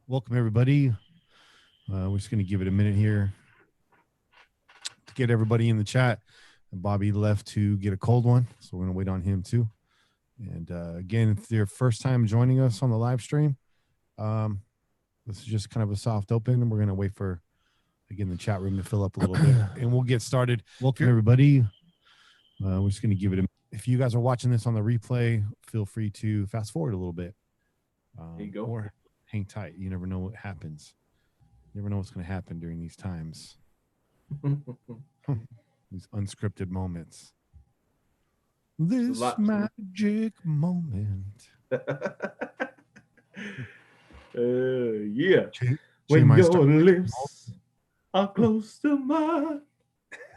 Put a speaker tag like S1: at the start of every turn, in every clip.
S1: Welcome, everybody. We're just going to give it a minute here to get everybody in the chat. Bobby left to get a cold one, so we're going to wait on him too. And again, if it's your first time joining us on the live stream, this is just kind of a soft open, and we're going to wait for, again, the chat room to fill up a little bit, and we'll get started. Welcome, everybody. We're just going to give it a. If you guys are watching this on the replay, feel free to fast forward a little bit.
S2: There you go.
S1: Or hang tight. You never know what happens. You never know what's going to happen during these times. These unscripted moments. This magic moment.
S2: Yeah. When your lips are close to mine.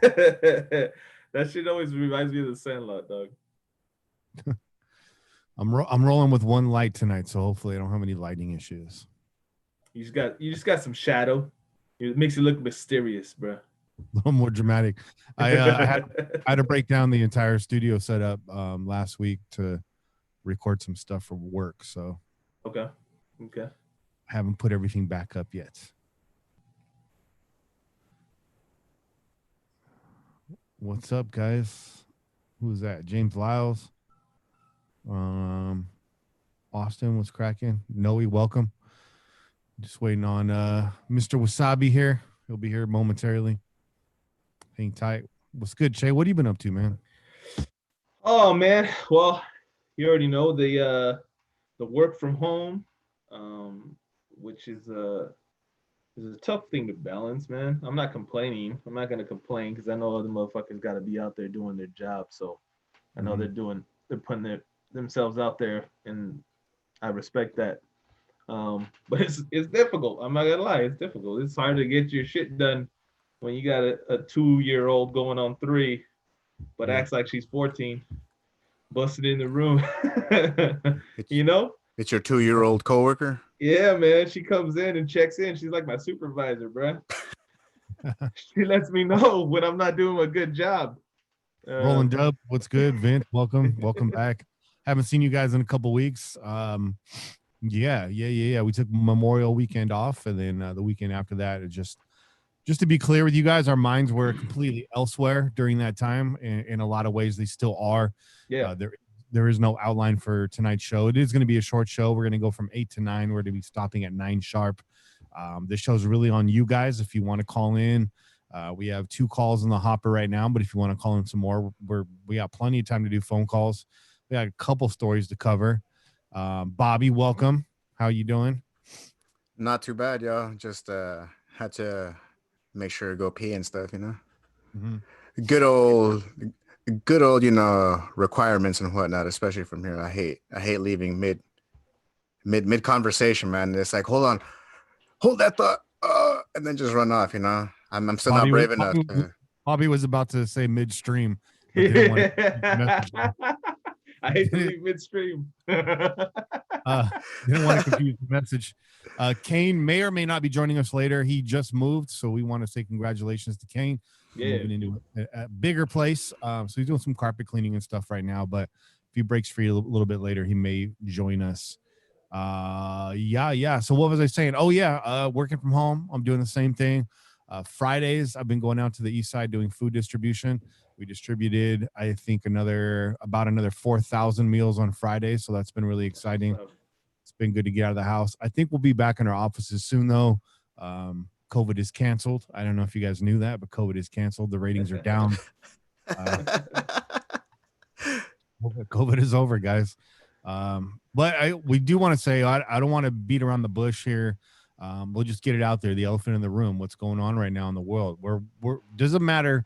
S2: That shit always reminds me of the Sandlot, dog.
S1: I'm rolling with one light tonight, so hopefully I don't have any lighting issues.
S2: You just got some shadow. It makes it look mysterious, bro.
S1: A little more dramatic. I had to break down the entire studio setup last week to record some stuff for work. So
S2: okay.
S1: I haven't put everything back up yet. What's up, guys? Who's that? James Lyles. Austin, what's cracking? Noe, welcome. Just waiting on Mr. Wasabi here. He'll be here momentarily. Hang tight. What's good, Shay? What have you been up to, man?
S2: Oh man, well, you already know the work from home, which is a tough thing to balance, man. I'm not complaining. I'm not gonna complain because I know other motherfuckers got to be out there doing their job. So I know they're putting themselves out there, and I respect that. But it's difficult. I'm not gonna lie, it's difficult. It's hard to get your shit done when you got a 2-year-old going on 3, but acts like she's 14, busted in the room. You know?
S3: It's your 2-year-old coworker?
S2: Yeah, man. She comes in and checks in. She's like my supervisor, bro. She lets me know when I'm not doing a good job.
S1: Rolling Dub, what's good? Vince, welcome back. Haven't seen you guys in a couple weeks. Yeah. We took Memorial Weekend off, and then the weekend after that, it just to be clear with you guys, our minds were completely elsewhere during that time. In a lot of ways, they still are.
S2: Yeah.
S1: There is no outline for tonight's show. It is going to be a short show. We're going to go from 8 to 9. We're going to be stopping at 9 sharp. This show's really on you guys. If you want to call in, we have 2 calls in the hopper right now. But if you want to call in some more, we got plenty of time to do phone calls. We got a couple stories to cover. Bobby, welcome. How you doing?
S3: Not too bad, y'all. Just had to make sure to go pee and stuff, you know. Mm-hmm. Good old, requirements and whatnot, especially from here. I hate leaving mid conversation, man. It's like, hold that thought, and then just run off, you know. I'm still not brave enough.
S1: Bobby was about to say midstream.
S2: I hate to leave midstream.
S1: Didn't want to confuse the message. Kane may or may not be joining us later. He just moved, so we want to say congratulations to Kane.
S2: Yeah.
S1: Moving into a bigger place. So he's doing some carpet cleaning and stuff right now, but if he breaks free a little bit later, he may join us. Yeah. So what was I saying? Oh, yeah, working from home. I'm doing the same thing. Fridays, I've been going out to the east side doing food distribution. We distributed, I think, about another 4,000 meals on Friday, so that's been really exciting. It's been good to get out of the house. I think we'll be back in our offices soon, though. COVID is canceled. I don't know if you guys knew that, but COVID is canceled. The ratings are down. COVID is over, guys. But we do want to say, I don't want to beat around the bush here. We'll just get it out there. The elephant in the room, what's going on right now in the world. Doesn't matter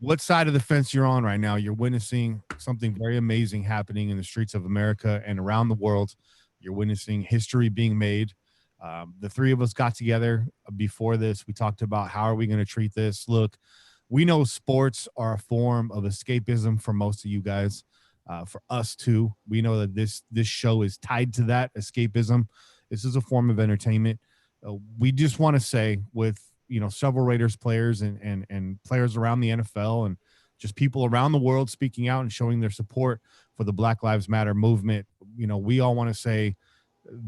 S1: what side of the fence you're on right now. You're witnessing something very amazing happening in the streets of America and around the world. You're witnessing history being made. The 3 of us got together before this. We talked about how are we going to treat this. Look, we know sports are a form of escapism for most of you guys. For us too, we know that this show is tied to that escapism. This is a form of entertainment. We just want to say, with several Raiders players and players around the NFL and just people around the world speaking out and showing their support for the Black Lives Matter movement, we all want to say,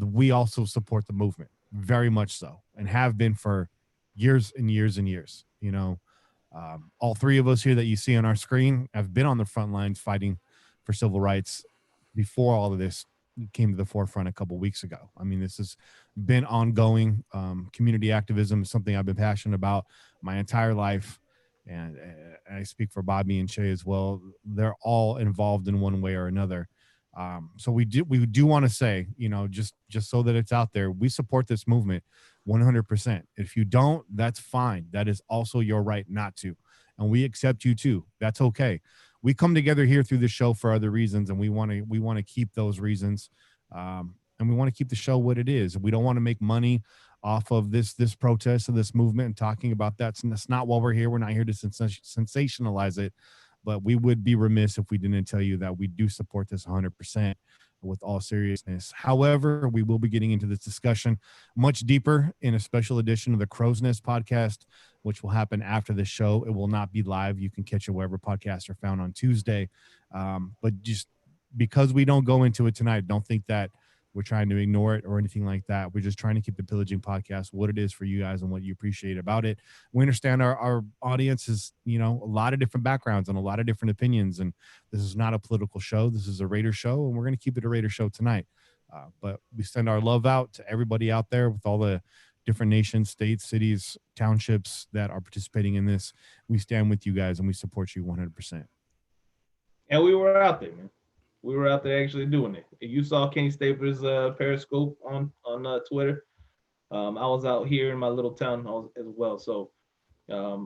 S1: we also support the movement very much so, and have been for years and years and years. You know, all three of us here that you see on our screen have been on the front lines fighting for civil rights before all of this came to the forefront a couple weeks ago. I mean, this has been ongoing. Community activism is something I've been passionate about my entire life. And I speak for Bobby and Che as well. They're all involved in one way or another. So we do want to say, you know, just so that it's out there, we support this movement 100%. If you don't, that's fine. That is also your right not to. And we accept you too. That's okay. We come together here through the show for other reasons, and we want to keep those reasons. And we want to keep the show what it is. We don't want to make money off of this protest and this movement and talking about that. And that's not why we're here. We're not here to sensationalize it, but we would be remiss if we didn't tell you that we do support this 100% with all seriousness. However, we will be getting into this discussion much deeper in a special edition of the Crow's Nest podcast, which will happen after the show. It will not be live. You can catch it wherever podcasts are found on Tuesday. But just because we don't go into it tonight, don't think that we're trying to ignore it or anything like that. We're just trying to keep the Pillaging Podcast what it is for you guys and what you appreciate about it. We understand our audience is, you know, a lot of different backgrounds and a lot of different opinions. And this is not a political show. This is a Raider show, and we're going to keep it a Raider show tonight. But we send our love out to everybody out there with all the different nations, states, cities, townships that are participating in this. We stand with you guys and we support you 100%.
S2: And we were out there, man. We were out there actually doing it. You saw Kenny Stapler's Periscope on Twitter. I was out here in my little town as well. So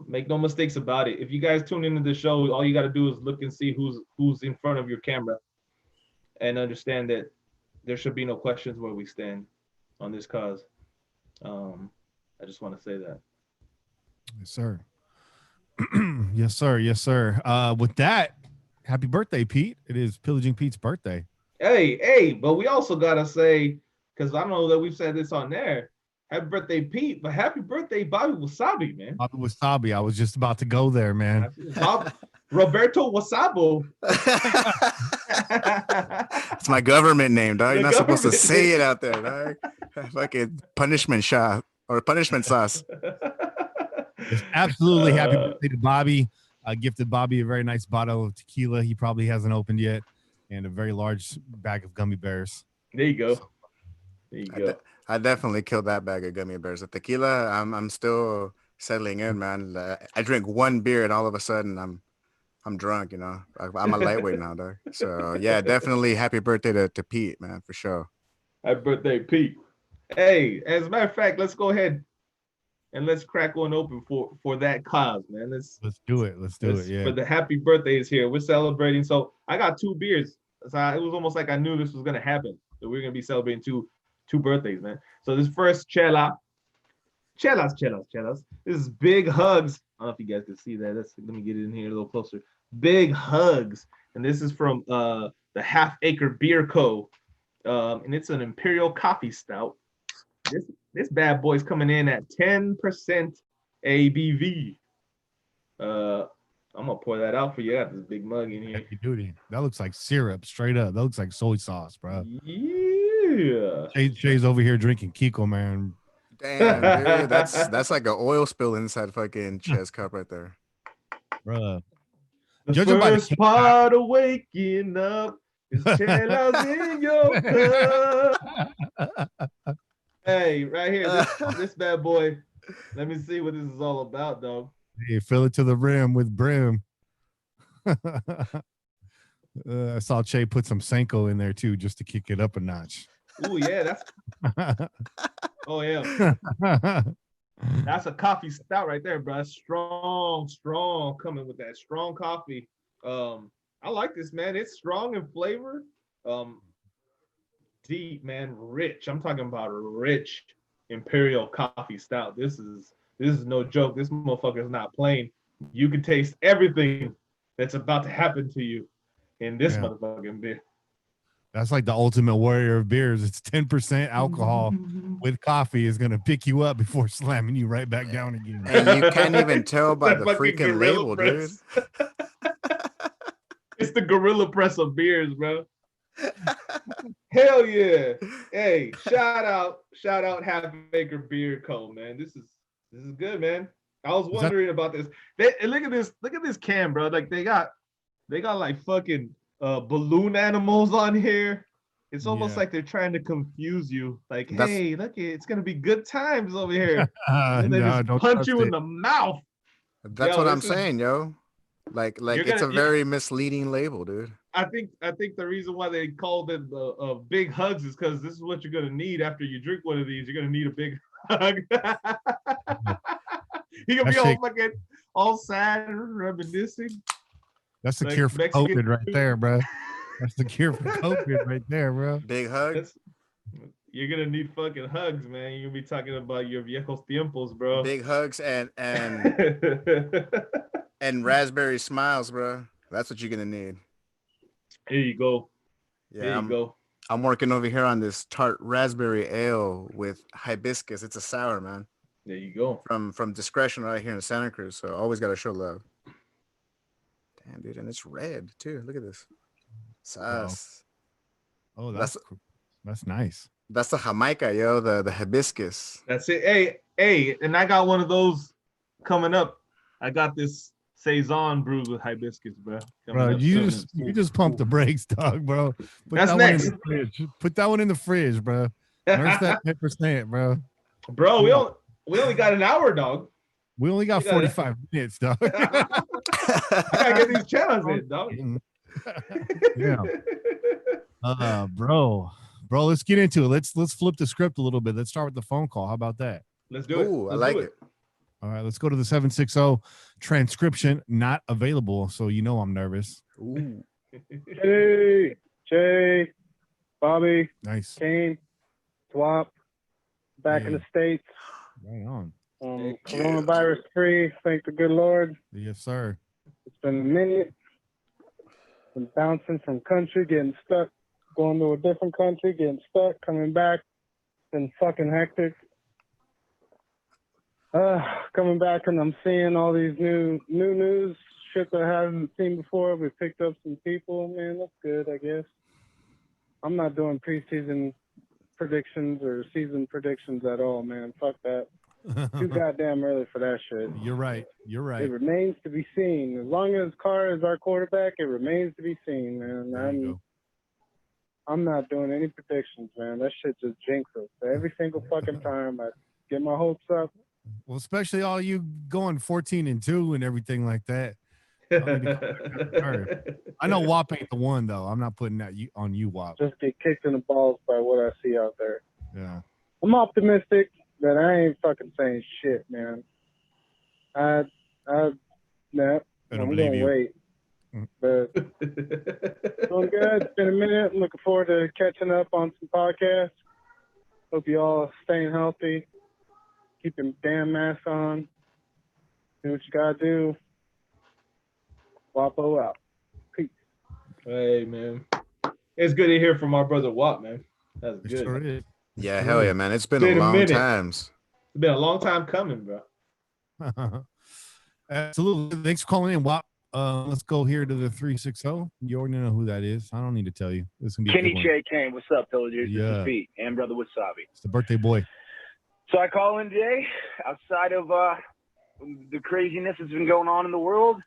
S2: make no mistakes about it. If you guys tune into the show, all you got to do is look and see who's in front of your camera and understand that there should be no questions where we stand on this cause. I just want to say that.
S1: Yes, sir. Yes, sir. Yes, sir. With that, happy birthday, Pete. It is Pillaging Pete's birthday.
S2: Hey, but we also got to say, because I don't know that we've said this on there, happy birthday, Pete, but happy birthday, Bobby Wasabi, man.
S1: Bobby Wasabi. I was just about to go there, man.
S2: Roberto Wasabo.
S3: It's my government name, dog. You're not supposed to say it out there, dog. Fucking punishment shot or punishment sauce.
S1: Absolutely happy birthday to Bobby. I gifted Bobby a very nice bottle of tequila he probably hasn't opened yet, and a very large bag of gummy bears.
S2: There you go. There you go.
S3: I definitely killed that bag of gummy bears. The tequila, I'm still settling in, man. I drink one beer and all of a sudden I'm drunk, you know. I'm a lightweight now, dog. So yeah, definitely happy birthday to Pete, man, for sure. Happy
S2: birthday, Pete. Hey, as a matter of fact, let's go ahead and let's crack one open for that cause, man. Let's
S1: do it. Let's do it. Yeah.
S2: But the happy birthday is here. We're celebrating. So I got 2 beers. So it was almost like I knew this was gonna happen. So we're gonna be celebrating two birthdays, man. So this first chelas. This is Big Hugs. I don't know if you guys can see that. Let me get it in here a little closer. Big Hugs, and this is from the Half Acre Beer Co. And it's an Imperial Coffee Stout. This bad boy's coming in at 10% ABV. I'm gonna pour that out for you. I got this big mug in here.
S1: Heavy duty. That looks like syrup, straight up. That looks like soy sauce, bro.
S2: Yeah.
S1: Jay's over here drinking Kiko, man.
S3: Damn, dude, that's like an oil spill inside fucking chest cup right there,
S1: bro.
S2: The first part of waking up is chelas in your cup. Hey, right here, this bad boy. Let me see what this is all about, dog.
S1: Hey, fill it to the rim with brim. I saw Che put some Senko in there too, just to kick it up a notch.
S2: Oh yeah, that's. Oh yeah, that's a coffee stout right there, bro. Strong, coming with that strong coffee. I like this, man. It's strong in flavor. Deep, man, rich. I'm talking about a rich Imperial coffee stout. This is no joke. This motherfucker is not playing. You can taste everything that's about to happen to you in this motherfucking beer.
S1: That's like the ultimate warrior of beers. It's 10% alcohol with coffee is going to pick you up before slamming you right back down again.
S3: And you can't even tell by the freaking label, dude.
S2: It's the Gorilla Press of beers, bro. Hell yeah. Hey, shout out Half Acre Beard Co, man. This is good, man. I was wondering about this. And look at this cam, bro. Like they got like fucking balloon animals on here. It's almost like they're trying to confuse you. Like, hey, look, it's gonna be good times over here. And they just punch you in the mouth.
S3: That's what I'm saying, yo. Like it's a very misleading label, dude.
S2: I think the reason why they called it big hugs is because this is what you're gonna need after you drink one of these. You're gonna need a big hug. You're gonna be all fucking all sad and reminiscing.
S1: That's the cure for COVID right there, bro. That's the cure for COVID right there, bro.
S3: Big hugs.
S2: You're gonna need fucking hugs, man. You're gonna be talking about your viejos tiempos, bro.
S3: Big hugs and and raspberry smiles, bro. That's what you're gonna need.
S2: Here you go.
S3: Yeah,
S2: there you go.
S3: I'm working over here on this tart raspberry ale with hibiscus. It's a sour, man.
S2: There you go.
S3: From Discretion right here in Santa Cruz. So always gotta show love. Damn, dude, and it's red too. Look at this. Sauce.
S1: Oh, that's nice.
S3: That's the Jamaica, yo, the hibiscus.
S2: That's it. Hey, and I got one of those coming up. I got this Saison brewed with hibiscus, bro.
S1: Bro, you just pumped the brakes, dog, bro.
S2: That's next.
S1: Put that one in the fridge, bro. Nurse that 10%, bro.
S2: Bro, we only got an hour, dog.
S1: We only got 45 minutes, dog.
S2: I gotta get these channels in, dog.
S1: Yeah. Bro, let's get into it. Let's flip the script a little bit. Let's start with the phone call. How about that?
S2: Let's do it.
S3: Ooh, I like it.
S1: All right, let's go to the 760 transcription not available. So you know I'm nervous.
S3: Ooh.
S4: Hey, Jay, Bobby,
S1: Nice.
S4: Kane, Swap, back in the States.
S1: Right on.
S4: Coronavirus free, thank the good Lord.
S1: Yes, sir.
S4: It's been a minute. Been bouncing from country, getting stuck, going to a different country, getting stuck, coming back. Been fucking hectic. Coming back and I'm seeing all these new news, shit that I haven't seen before. We picked up some people, man. That's good, I guess. I'm not doing preseason predictions or season predictions at all, man. Fuck that. Too goddamn early for that shit.
S1: You're right.
S4: It remains to be seen. As long as Carr is our quarterback, it remains to be seen, man. I'm not doing any predictions, man. That shit just jinxes us. Every single fucking time I get my hopes up.
S1: Well, especially all you going 14-2 and everything like that. I know WAP ain't the one though. I'm not putting that on you, WAP.
S4: Just get kicked in the balls by what I see out there.
S1: Yeah.
S4: I'm optimistic, but I ain't fucking saying shit, man. I'm gonna wait. But doing good. It's been a minute. I'm looking forward to catching up on some podcasts. Hope you all staying healthy. Keep your damn mask on. Do what you gotta do. Wapo out. Peace.
S2: Hey, man. It's good to hear from our brother Wap, man. That's good.
S1: Sure is.
S3: Yeah, hell yeah, man. It's been a long time.
S2: It's been a long time coming, bro.
S1: Absolutely. Thanks for calling in, Wap. Let's go here to the 360. You already know who that is. I don't need to tell you. This can be
S5: Kenny J. Kane. What's up, pillagers?
S1: Yeah.
S5: This is Pete and brother Wasabi.
S1: It's the birthday boy.
S5: So I call in today outside of the craziness that's been going on in the world.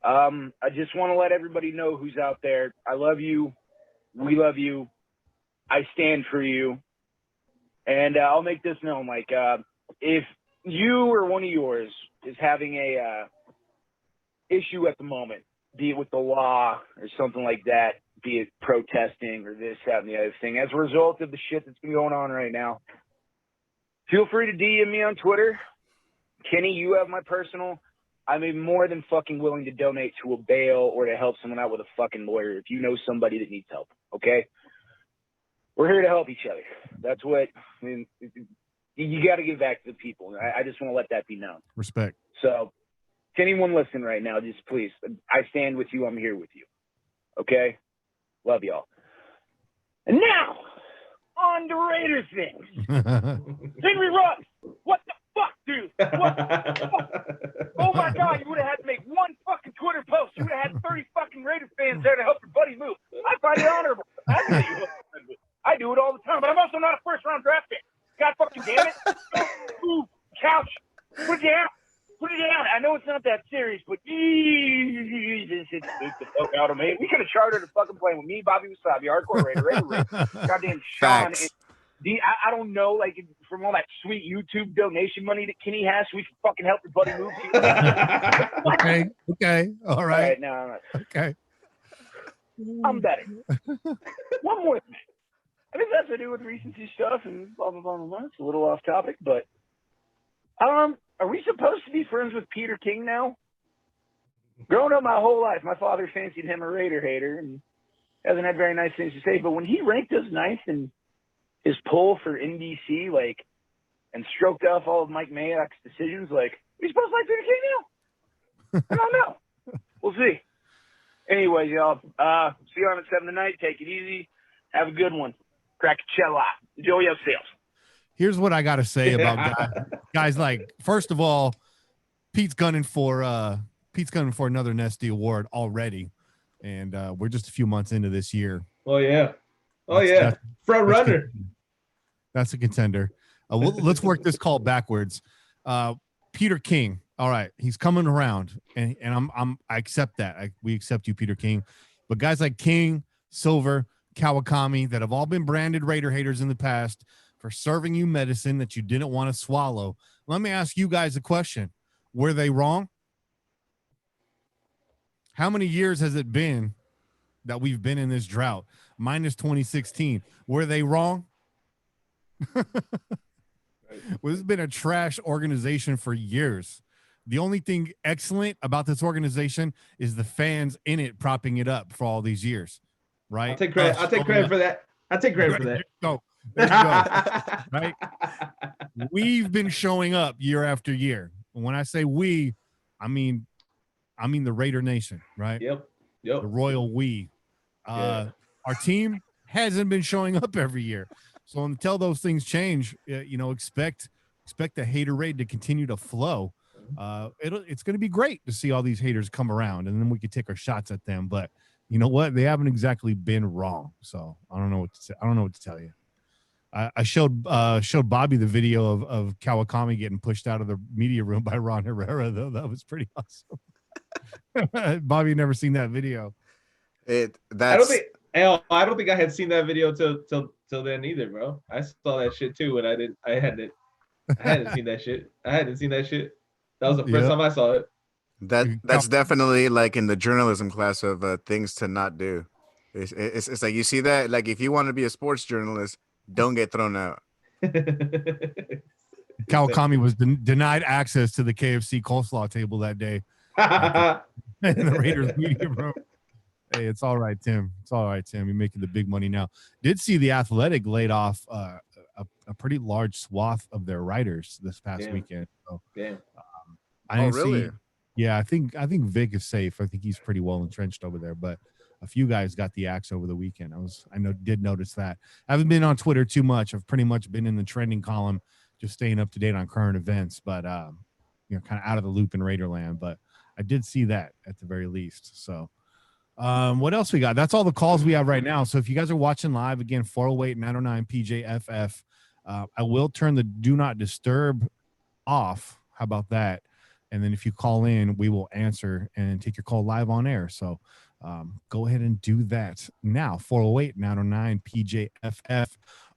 S5: I just want to let everybody know who's out there. I love you. We love you. I stand for you. And I'll make this known. Like, if you or one of yours is having a issue at the moment, be it with the law or something like that, be it protesting or this, that, and the other thing, as a result of the shit that's been going on right now, feel free to DM me on Twitter. Kenny, you have my personal. I'm more than fucking willing to donate to a bail or to help someone out with a fucking lawyer if you know somebody that needs help, okay? We're here to help each other. That's what, I mean, you got to give back to the people. I just want to let that be known.
S1: Respect.
S5: So, to anyone listening right now, just please, I stand with you. I'm here with you, okay? Love y'all. And now, on to Raiders things. Henry Ruggs, what the fuck, dude? What the fuck? Oh my God, you would have had to make one fucking Twitter post. You would have had 30 fucking Raiders fans there to help your buddy move. I find it honorable. I know it's not that serious, but it's the fuck out of me. We could have chartered a fucking plane with me, Bobby Wasabi, Hardcore Raider, goddamn Sean. I don't know, like, from all that sweet YouTube donation money that Kenny has, so we can fucking help your buddy move.
S1: Okay, all right.
S5: No.
S1: Okay.
S5: I'm better. One more thing. I think that's to do with recency stuff and blah, blah, blah, blah, blah. It's a little off topic, but are we supposed to be friends with Peter King now? Growing up my whole life, my father fancied him a Raider hater and hasn't had very nice things to say, but when he ranked us ninth in his poll for NBC, like, and stroked off all of Mike Mayock's decisions, like, are we supposed to like Peter King now? I don't know. We'll see. Anyways, y'all, see you on at 7 tonight. Take it easy. Have a good one. Crackachella. Enjoy yourselves.
S1: Here's what I got to say about guys. Like, first of all, Pete's gunning for another Nesty award already, and we're just a few months into this year.
S2: Oh yeah, front runner.
S1: That's a contender. Let's work this call backwards. Peter King. All right, he's coming around, and I accept that. We accept you, Peter King. But guys like King, Silver, Kawakami that have all been branded Raider haters in the past for serving you medicine that you didn't want to swallow. Let me ask you guys a question. Were they wrong? How many years has it been that we've been in this drought? Minus 2016. Were they wrong? Well, this has been a trash organization for years. The only thing excellent about this organization is the fans in it propping it up for all these years, right?
S2: I'll take credit. I'll take credit for that.
S1: There you go. Right? We've been showing up year after year. When I say we, I mean the Raider Nation, right?
S2: Yep.
S1: The royal we. Our team hasn't been showing up every year. So until those things change, expect the hater raid to continue to flow. It's going to be great to see all these haters come around, and then we can take our shots at them. But you know what? They haven't exactly been wrong. So I don't know what to say. I don't know what to tell you. I showed Bobby the video of Kawakami getting pushed out of the media room by Ron Herrera, though. That was pretty awesome. Bobby never seen that video.
S2: I don't think I had seen that video till then either, bro. I saw that shit too, and I hadn't seen that shit. I hadn't seen that shit. That was the first time I saw it.
S3: That's definitely like in the journalism class of things to not do. It's like, you see that, like, if you want to be a sports journalist, don't get thrown out.
S1: Kawakami was denied access to the KFC coleslaw table that day in the Raiders media room. Hey, it's all right, Tim. It's all right, Tim. You're making the big money now. Did see the Athletic laid off a pretty large swath of their writers this past weekend. So, I didn't see. Yeah, I think Vic is safe. I think he's pretty well entrenched over there, but a few guys got the axe over the weekend. Did notice that. I haven't been on Twitter too much. I've pretty much been in the trending column, just staying up to date on current events, but kind of out of the loop in Raiderland. But I did see that at the very least. So what else we got? That's all the calls we have right now. So if you guys are watching live, again, 408-909 PJFF, I will turn the do not disturb off. How about that? And then if you call in, we will answer and take your call live on air. So go ahead and do that now. 408-909 PJFF.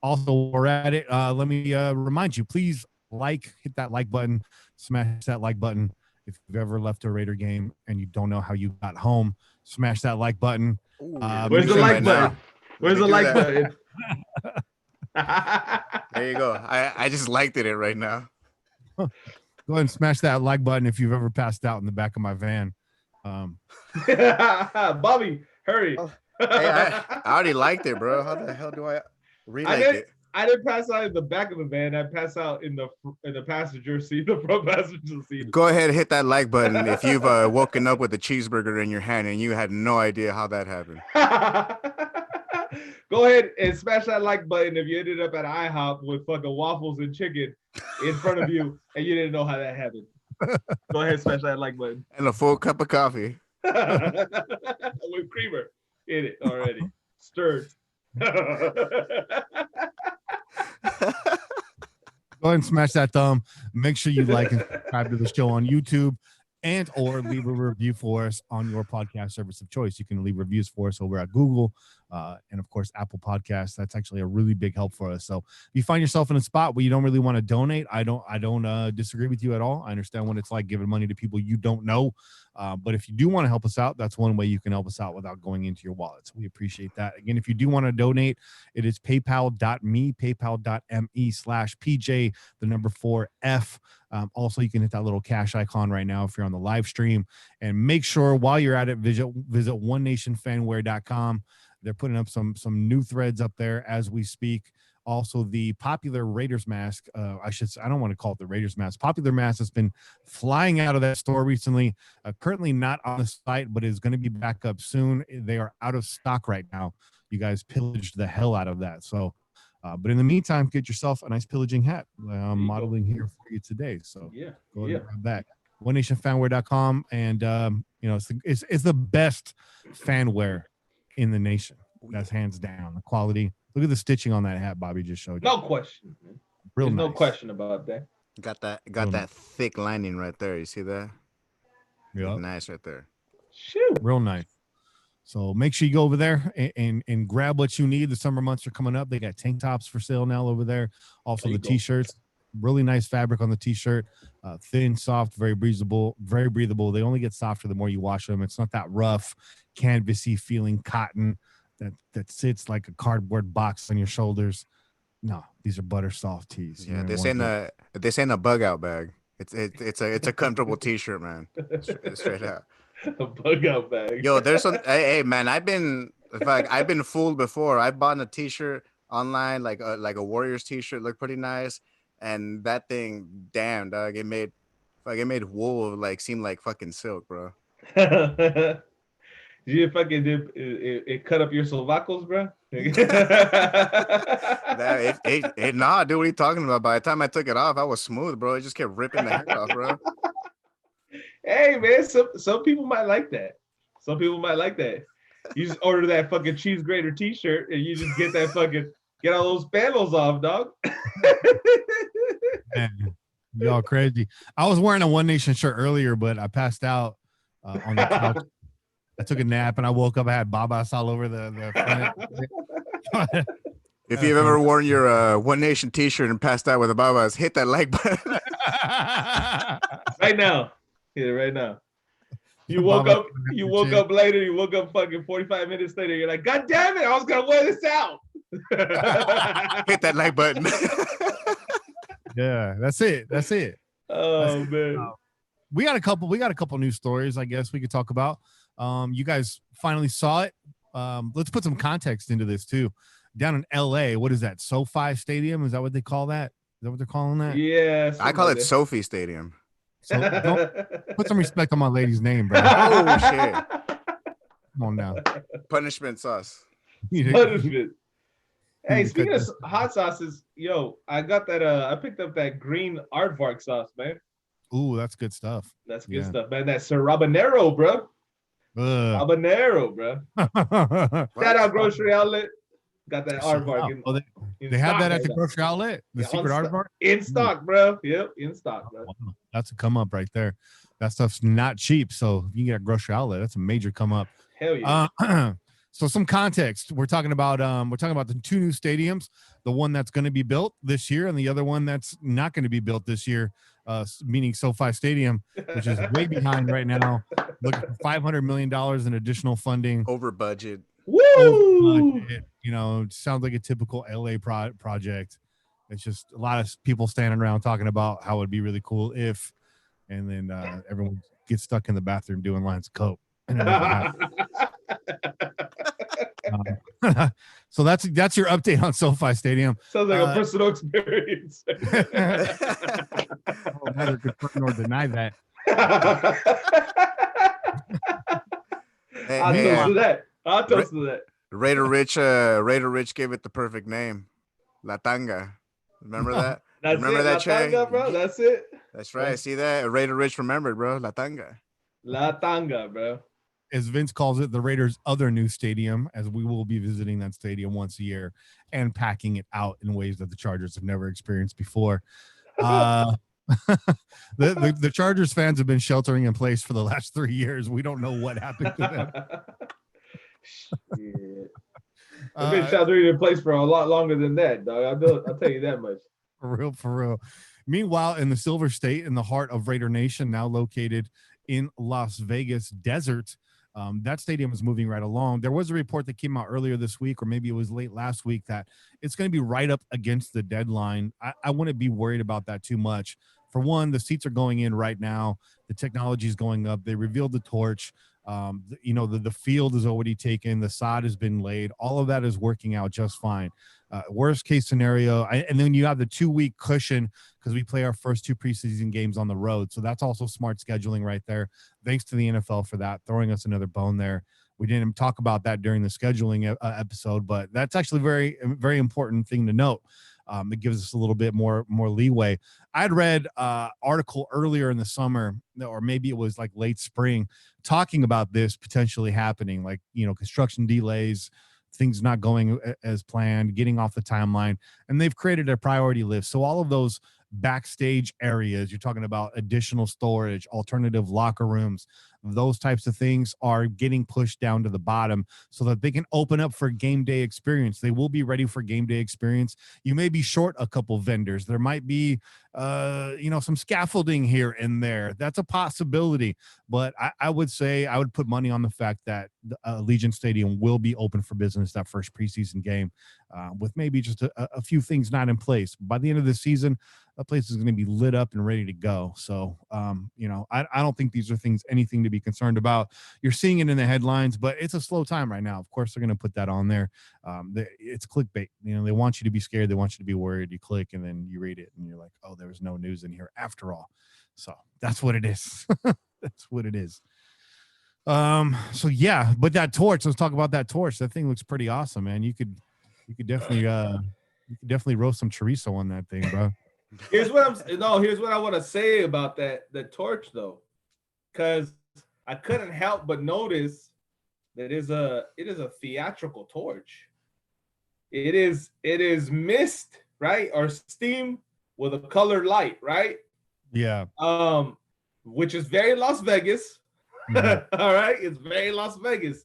S1: Also, we're at it. Let me remind you, please hit that like button, smash that like button. If you've ever left a Raider game and you don't know how you got home, smash that like button.
S2: Where's the like button? Where's the like button?
S3: There you go. I just liked it right now.
S1: Go ahead and smash that like button if you've ever passed out in the back of my van.
S2: Bobby, hurry.
S3: Hey, I already liked it, bro. How the hell do I relike it?
S2: I didn't pass out in the back of the van. I passed out in the passenger seat, the front passenger seat.
S3: Go ahead and hit that like button if you've woken up with a cheeseburger in your hand and you had no idea how that happened.
S2: Go ahead and smash that like button if you ended up at IHOP with fucking waffles and chicken in front of you and you didn't know how that happened. Go ahead and smash that like button.
S3: And a full cup of coffee.
S2: With creamer in it already. Stirred.
S1: Go ahead and smash that thumb. Make sure you like and subscribe to the show on YouTube and or leave a review for us on your podcast service of choice. You can leave reviews for us over at Google and of course Apple Podcasts. That's actually a really big help for us. So if you find yourself in a spot where you don't really want to donate, I don't disagree with you at all. I understand what it's like giving money to people you don't know. But if you do want to help us out, that's one way you can help us out without going into your wallets. We appreciate that. Again, if you do want to donate, it is paypal.me/PJ, the number 4F. Also, you can hit that little cash icon right now if you're on the live stream. And make sure while you're at it, visit onenationfanwear.com. They're putting up some new threads up there as we speak. Also, the popular Raiders mask, I don't want to call it the Raiders mask. Popular mask has been flying out of that store recently. Currently not on the site, but is going to be back up soon. They are out of stock right now. You guys pillaged the hell out of that. So, but in the meantime, get yourself a nice pillaging hat. I'm modeling here for you today. So go ahead and grab that. OneNationFanwear.com, and it's the best fan wear in the nation. That's hands down the quality. Look at the stitching on that hat Bobby just showed you.
S2: No question, man. There's no question about that.
S3: Got that thick lining right there. You see that?
S1: Yeah,
S3: nice right there.
S2: Shoot,
S1: real nice. So make sure you go over there and grab what you need. The summer months are coming up. They got tank tops for sale now over there. Also the t-shirts. Really nice fabric on the t-shirt. Thin, soft, very breathable. They only get softer the more you wash them. It's not that rough, canvasy feeling cotton that sits like a cardboard box on your shoulders. No, these are butter soft tees.
S3: Yeah, this ain't a bug out bag. It's a comfortable t-shirt, man. Straight out.
S2: A bug out bag.
S3: Yo, there's some. Hey, man, I've been fooled before. I bought a t-shirt online, like a Warriors t-shirt, looked pretty nice, and that thing, damn, dog, it made wool like seem like fucking silk, bro.
S2: You fucking did it cut up your sobacos, bro?
S3: Nah, dude, what are you talking about? By the time I took it off, I was smooth, bro. It just kept ripping the hair off, bro.
S2: Hey, man, some people might like that. Some people might like that. You just order that fucking cheese grater t-shirt and you just get all those panels off, dog.
S1: Man, y'all crazy. I was wearing a One Nation shirt earlier, but I passed out on the couch. I took a nap and I woke up. I had babas all over the front.
S3: If you've ever worn your One Nation t-shirt and passed out with a babas, hit that like button.
S2: Right now. Yeah, right now. You woke up later, you woke up fucking 45 minutes later, you're like, God damn it, I was gonna wear this out.
S3: Hit that like button.
S1: Yeah, that's it.
S2: Oh, man.
S1: We got a couple news stories, I guess we could talk about. You guys finally saw it. Let's put some context into this too. Down in LA, what is that? SoFi Stadium? Is that what they call that? Is that what they're calling that?
S2: Yeah.
S3: I call it Sophie Stadium.
S1: So put some respect on my lady's name, bro.
S3: Oh shit.
S1: Come on now.
S3: Punishment sauce.
S2: Punishment. Hey, speaking of hot sauces, yo, I got that I picked up that green aardvark sauce, man.
S1: Ooh, that's good stuff.
S2: That's good stuff, man. That's habanero, bro. Habanero, bro. Shout out grocery outlet. Got that aardvark.
S1: They have that at the grocery outlet. The secret aardvark
S2: in stock, bro. Yep, in stock, bro.
S1: Wow. That's a come up right there. That stuff's not cheap. So if you can get a grocery outlet, that's a major come up.
S2: Hell yeah.
S1: So some context. We're talking about the two new stadiums, the one that's going to be built this year and the other one that's not going to be built this year, meaning SoFi Stadium, which is way behind right now. Looking for $500 million in additional funding.
S3: Over budget.
S2: Woo!
S1: Over budget. You know, it sounds like a typical LA project. It's just a lot of people standing around talking about how it'd be really cool if, and then everyone gets stuck in the bathroom doing lines of coke. And it never happens. So that's your update on SoFi Stadium.
S2: Sounds like a personal experience.
S1: I'll neither confirm nor deny that.
S2: I'll toast to that.
S3: Raider Rich gave it the perfect name, La Tanga. Remember that? Remember that, Che?
S2: Tanga, bro. That's it.
S3: That's right. See that? Raider Rich remembered, bro. La Tanga.
S2: La Tanga, bro.
S1: As Vince calls it, the Raiders' other new stadium, as we will be visiting that stadium once a year and packing it out in ways that the Chargers have never experienced before. The Chargers fans have been sheltering in place for the last 3 years. We don't know what happened to them.
S2: Shit. I've been sheltering in place for a lot longer than that, dog. I'll tell you that much.
S1: For real. Meanwhile, in the Silver State, in the heart of Raider Nation, now located in Las Vegas desert, that stadium is moving right along. There was a report that came out earlier this week, or maybe it was late last week, that it's going to be right up against the deadline. I wouldn't be worried about that too much. For one, the seats are going in right now. The technology is going up. They revealed the torch. The field is already taken. The sod has been laid. All of that is working out just fine. Worst case scenario, and then you have the 2-week cushion because we play our first 2 preseason games on the road. So that's also smart scheduling right there. Thanks to the NFL for that, throwing us another bone there. We didn't talk about that during the scheduling episode, but that's actually very, very important thing to note. It gives us a little bit more leeway. I'd read an article earlier in the summer, or maybe it was like late spring, talking about this potentially happening, like, construction delays, things not going as planned, getting off the timeline, and they've created a priority list. So all of those backstage areas, you're talking about additional storage, alternative locker rooms, those types of things are getting pushed down to the bottom so that they can open up for game day experience. They will be ready for game day experience. You may be short a couple vendors. There might be, some scaffolding here and there. That's a possibility. But I would say I would put money on the fact that Allegiant Stadium will be open for business that first preseason game, with maybe just a few things not in place. By the end of the season, that place is going to be lit up and ready to go. So, I don't think these are anything to be concerned about. You're seeing it in the headlines, but it's a slow time right now. Of course, they're going to put that on there. It's clickbait. They want you to be scared. They want you to be worried. You click and then you read it and you're like, oh, there was no news in here after all. So that's what it is. That's what it is. So yeah, but that torch, let's talk about that torch. That thing looks pretty awesome, man. You could definitely roast some chorizo on that thing, bro.
S2: Here's what I want to say about the torch though, because I couldn't help but notice that it is a theatrical torch. It is mist, right, or steam with a colored light, right?
S1: Yeah.
S2: Which is very Las Vegas. Mm-hmm. All right, it's very Las Vegas.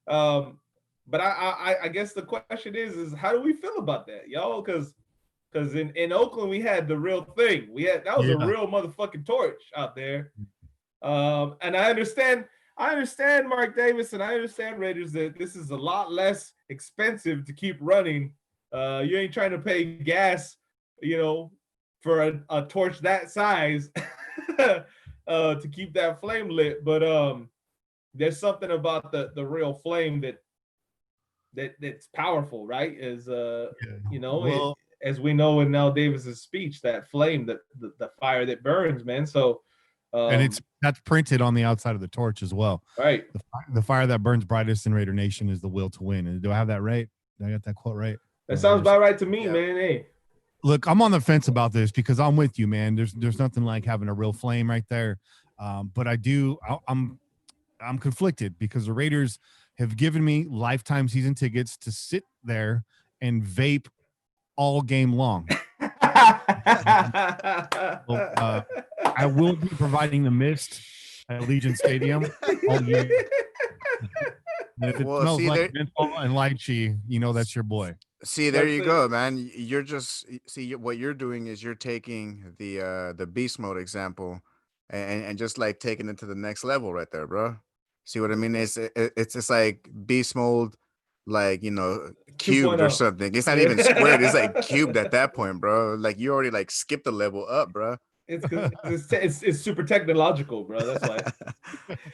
S2: But I guess the question is how do we feel about that, y'all? Because in Oakland we had the real thing. That was a real motherfucking torch out there. And I understand Mark Davis, and I understand Raiders that this is a lot less expensive to keep running. You ain't trying to pay gas, for a torch that size to keep that flame lit. But there's something about the real flame that's powerful, right? As we know in Al Davis's speech, that flame, the fire that burns, man. So
S1: and that's printed on the outside of the torch as well.
S2: Right.
S1: The fire that burns brightest in Raider Nation is the will to win. Do I have that right? Did I get that quote right?
S2: That sounds about right to me, man. Hey.
S1: Look, I'm on the fence about this because I'm with you, man. There's nothing like having a real flame right there. But I'm conflicted because the Raiders have given me lifetime season tickets to sit there and vape all game long. I will be providing the mist at Allegiant Stadium all year. And if it smells like menthol and lychee, that's your boy.
S3: See, there you go, man. You're just what you're doing is you're taking the beast mode example and just like taking it to the next level right there, bro. See what I mean? It's just like beast mode, like cubed or something. It's not even squared. It's like cubed at that point, bro. Like you already like skipped a level up, bro.
S2: It's super technological, bro. That's why.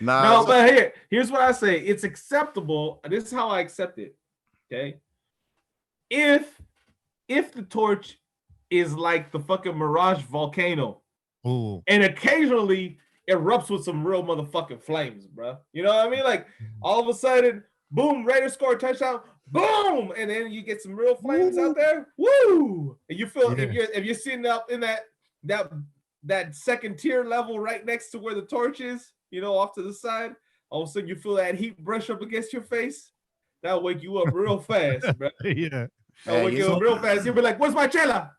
S3: No,
S2: but here's what I say. It's acceptable. This is how I accept it. Okay. If the torch is like the fucking Mirage volcano,
S1: ooh,
S2: and occasionally erupts with some real motherfucking flames, bro. You know what I mean? Like all of a sudden, boom, Raiders score a touchdown, boom, and then you get some real flames out there, woo! And you feel if you're sitting up in that second tier level right next to where the torch is, off to the side, all of a sudden you feel that heat brush up against your face. That'll wake you up real fast, bro.
S1: Yeah.
S2: That'll wake you up real fast. You'll be like, "Where's my chela?"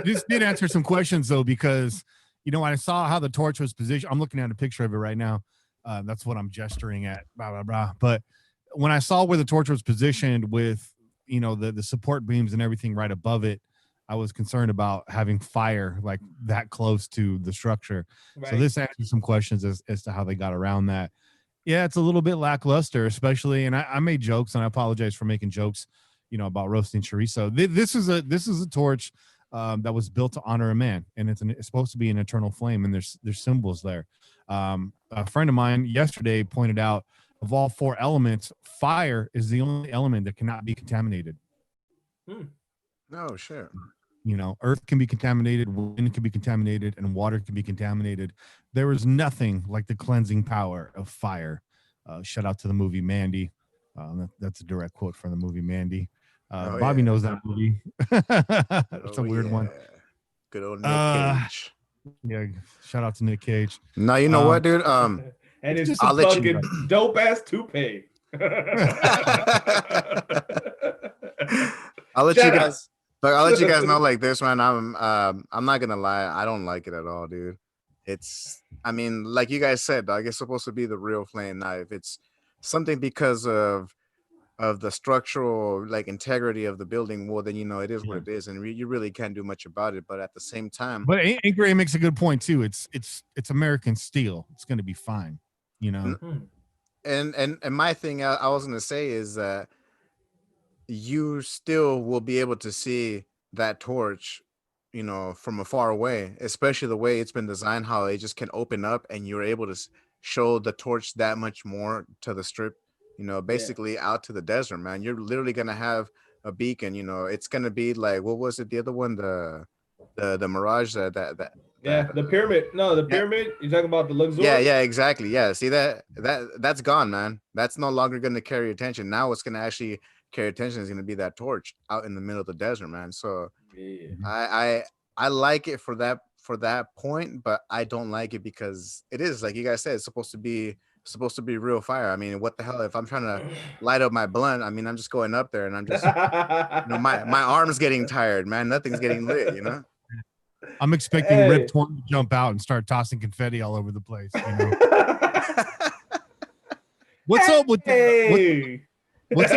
S1: This did answer some questions though, because when I saw how the torch was positioned, I'm looking at a picture of it right now. That's what I'm gesturing at, blah blah blah. But when I saw where the torch was positioned with the support beams and everything right above it, I was concerned about having fire like that close to the structure. Right. So this answers some questions as to how they got around that. Yeah, it's a little bit lackluster, especially, and I made jokes, and I apologize for making jokes, about roasting chorizo. This is a torch that was built to honor a man, and it's supposed to be an eternal flame, and there's symbols there. A friend of mine yesterday pointed out, of all four elements, fire is the only element that cannot be contaminated.
S3: Oh, sure.
S1: Earth can be contaminated, wind can be contaminated, and water can be contaminated. There is nothing like the cleansing power of fire. Shout out to the movie Mandy. That's a direct quote from the movie Mandy. Bobby knows that movie. It's a weird one.
S3: Good old Nick Cage.
S1: Yeah, shout out to Nick Cage.
S3: No, you know what, dude?
S2: And it's just a fucking dope ass toupee.
S3: I'll let you guys. But I'll let you guys know like this, man. I'm not gonna lie, I don't like it at all, dude. Like you guys said, dog, it's supposed to be the real flame. Now, if it's something because of the structural like integrity of the building, well, then it is what it is, and you really can't do much about it. But at the same time,
S1: but Aunt Gray makes a good point too. It's American steel. It's gonna be fine,
S3: And my thing I was gonna say is that you still will be able to see that torch, from a far away, especially the way it's been designed, how it just can open up and you're able to show the torch that much more to the strip, basically out to the desert, man. You're literally going to have a beacon, it's going to be like, what was it? The other one, the Mirage,
S2: the pyramid. No, the pyramid. You're talking about the Luxor?
S3: Yeah, exactly. Yeah. See that's gone, man. That's no longer going to carry attention. Now what's going to actually carry attention is going to be that torch out in the middle of the desert, man. So I like it for that point, but I don't like it because it is, like you guys said, it's supposed to be real fire. I mean, what the hell if I'm trying to light up my blunt? I mean, I'm just going up there and I'm just my arm's getting tired, man. Nothing's getting lit,
S1: I'm expecting Rip Torn to jump out and start tossing confetti all over the place. What's up with what's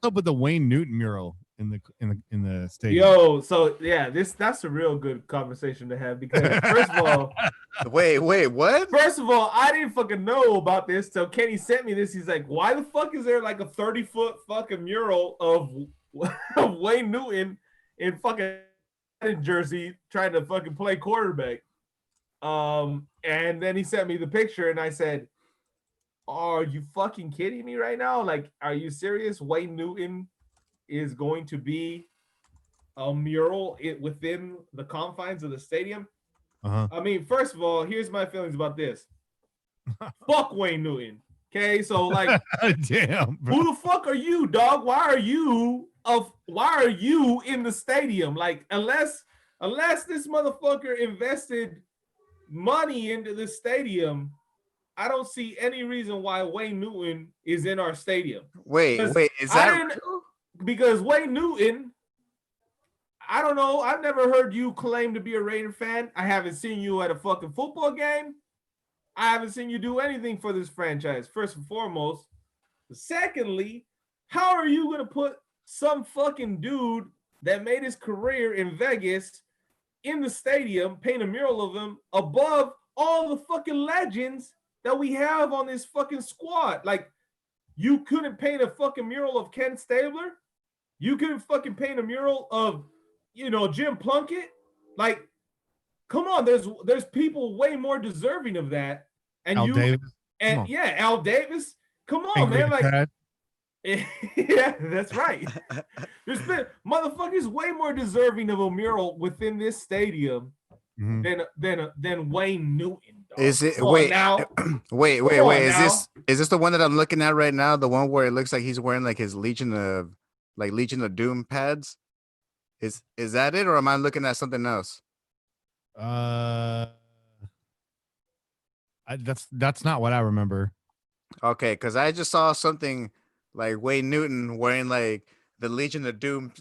S1: up with the Wayne Newton mural in the stadium?
S2: Yo, so yeah, that's a real good conversation to have, because first of all,
S3: wait, what?
S2: First of all, I didn't fucking know about this till Kenny sent me this. He's like, why the fuck is there like a 30-foot fucking mural of Wayne Newton in fucking jersey trying to fucking play quarterback? And then he sent me the picture and I said, are you fucking kidding me right now? Like, are you serious? Wayne Newton is going to be a mural within the confines of the stadium? I mean, first of all, here's my feelings about this. Fuck Wayne Newton. Okay, so like,
S1: damn, bro.
S2: Who the fuck are you, dog? Why are you in the stadium? Like, unless this motherfucker invested money into the stadium, I don't see any reason why Wayne Newton is in our stadium.
S3: Wait, is that true?
S2: Because Wayne Newton, I don't know. I've never heard you claim to be a Raider fan. I haven't seen you at a fucking football game. I haven't seen you do anything for this franchise, first and foremost. Secondly, how are you going to put some fucking dude that made his career in Vegas in the stadium, paint a mural of him above all the fucking legends that we have on this fucking squad? Like, you couldn't paint a fucking mural of Ken Stabler? You couldn't fucking paint a mural of, Jim Plunkett? Like, come on, there's people way more deserving of that. And
S1: Al Davis.
S2: And yeah, Al Davis. Come on, man. Like, yeah, that's right. There's been motherfuckers way more deserving of a mural within this stadium than Wayne Newton. Dog.
S3: Is it wait is this the one that I'm looking at right now? The one where it looks like he's wearing like his Legion of Doom pads? Is that it, or am I looking at something else?
S1: That's not what I remember.
S3: Okay, because I just saw something like Wayne Newton wearing like the Legion of Doom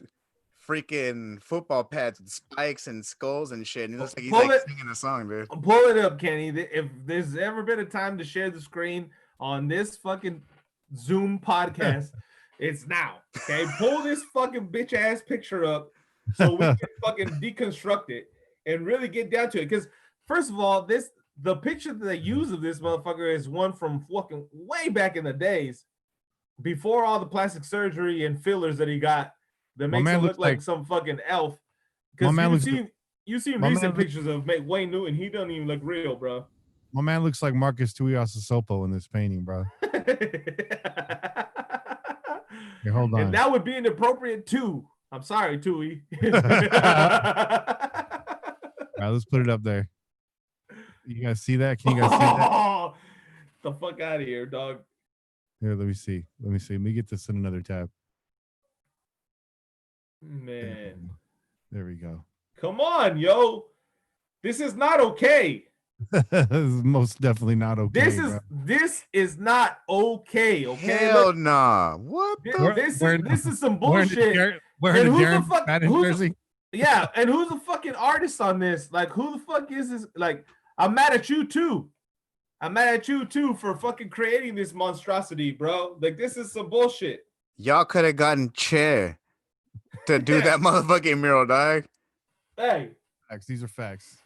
S3: freaking football pads with spikes and skulls and shit. And he looks like he's
S2: Pull
S3: like
S2: it.
S3: singing a song, dude.
S2: Pull it up, Kenny. If there's ever been a time to share the screen on this fucking Zoom podcast, it's now. Okay, pull this fucking bitch ass picture up so we can fucking deconstruct it and really get down to it. Because first of all, the picture that they use of this motherfucker is one from fucking way back in the days, before all the plastic surgery and fillers that he got that makes him look like some fucking elf. Because you've seen recent pictures of Wayne Newton. He doesn't even look real, bro.
S1: My man looks like Marcus Tuiasosopo in this painting, bro. Here, hold on.
S2: And that would be inappropriate too. I'm sorry, Tui.
S1: All right, let's put it up there. You guys see that? Can you guys see that?
S2: The fuck out of here, dog.
S1: Here, let me see. Let me get this in another tab.
S2: Man.
S1: There we go.
S2: Come on, yo. This is not okay.
S1: This is most definitely not okay.
S2: This is not okay. Okay.
S3: Hell nah. What?
S2: This is some bullshit.
S1: Wearing a Darren jersey.
S2: Yeah, and who's the fucking artist on this? Like, who the fuck is this? Like, I'm mad at you too. I'm mad at you too for fucking creating this monstrosity, bro. Like, this is some bullshit.
S3: Y'all could have gotten Chair to do that motherfucking mural, dog.
S2: Hey.
S1: Facts. These are facts.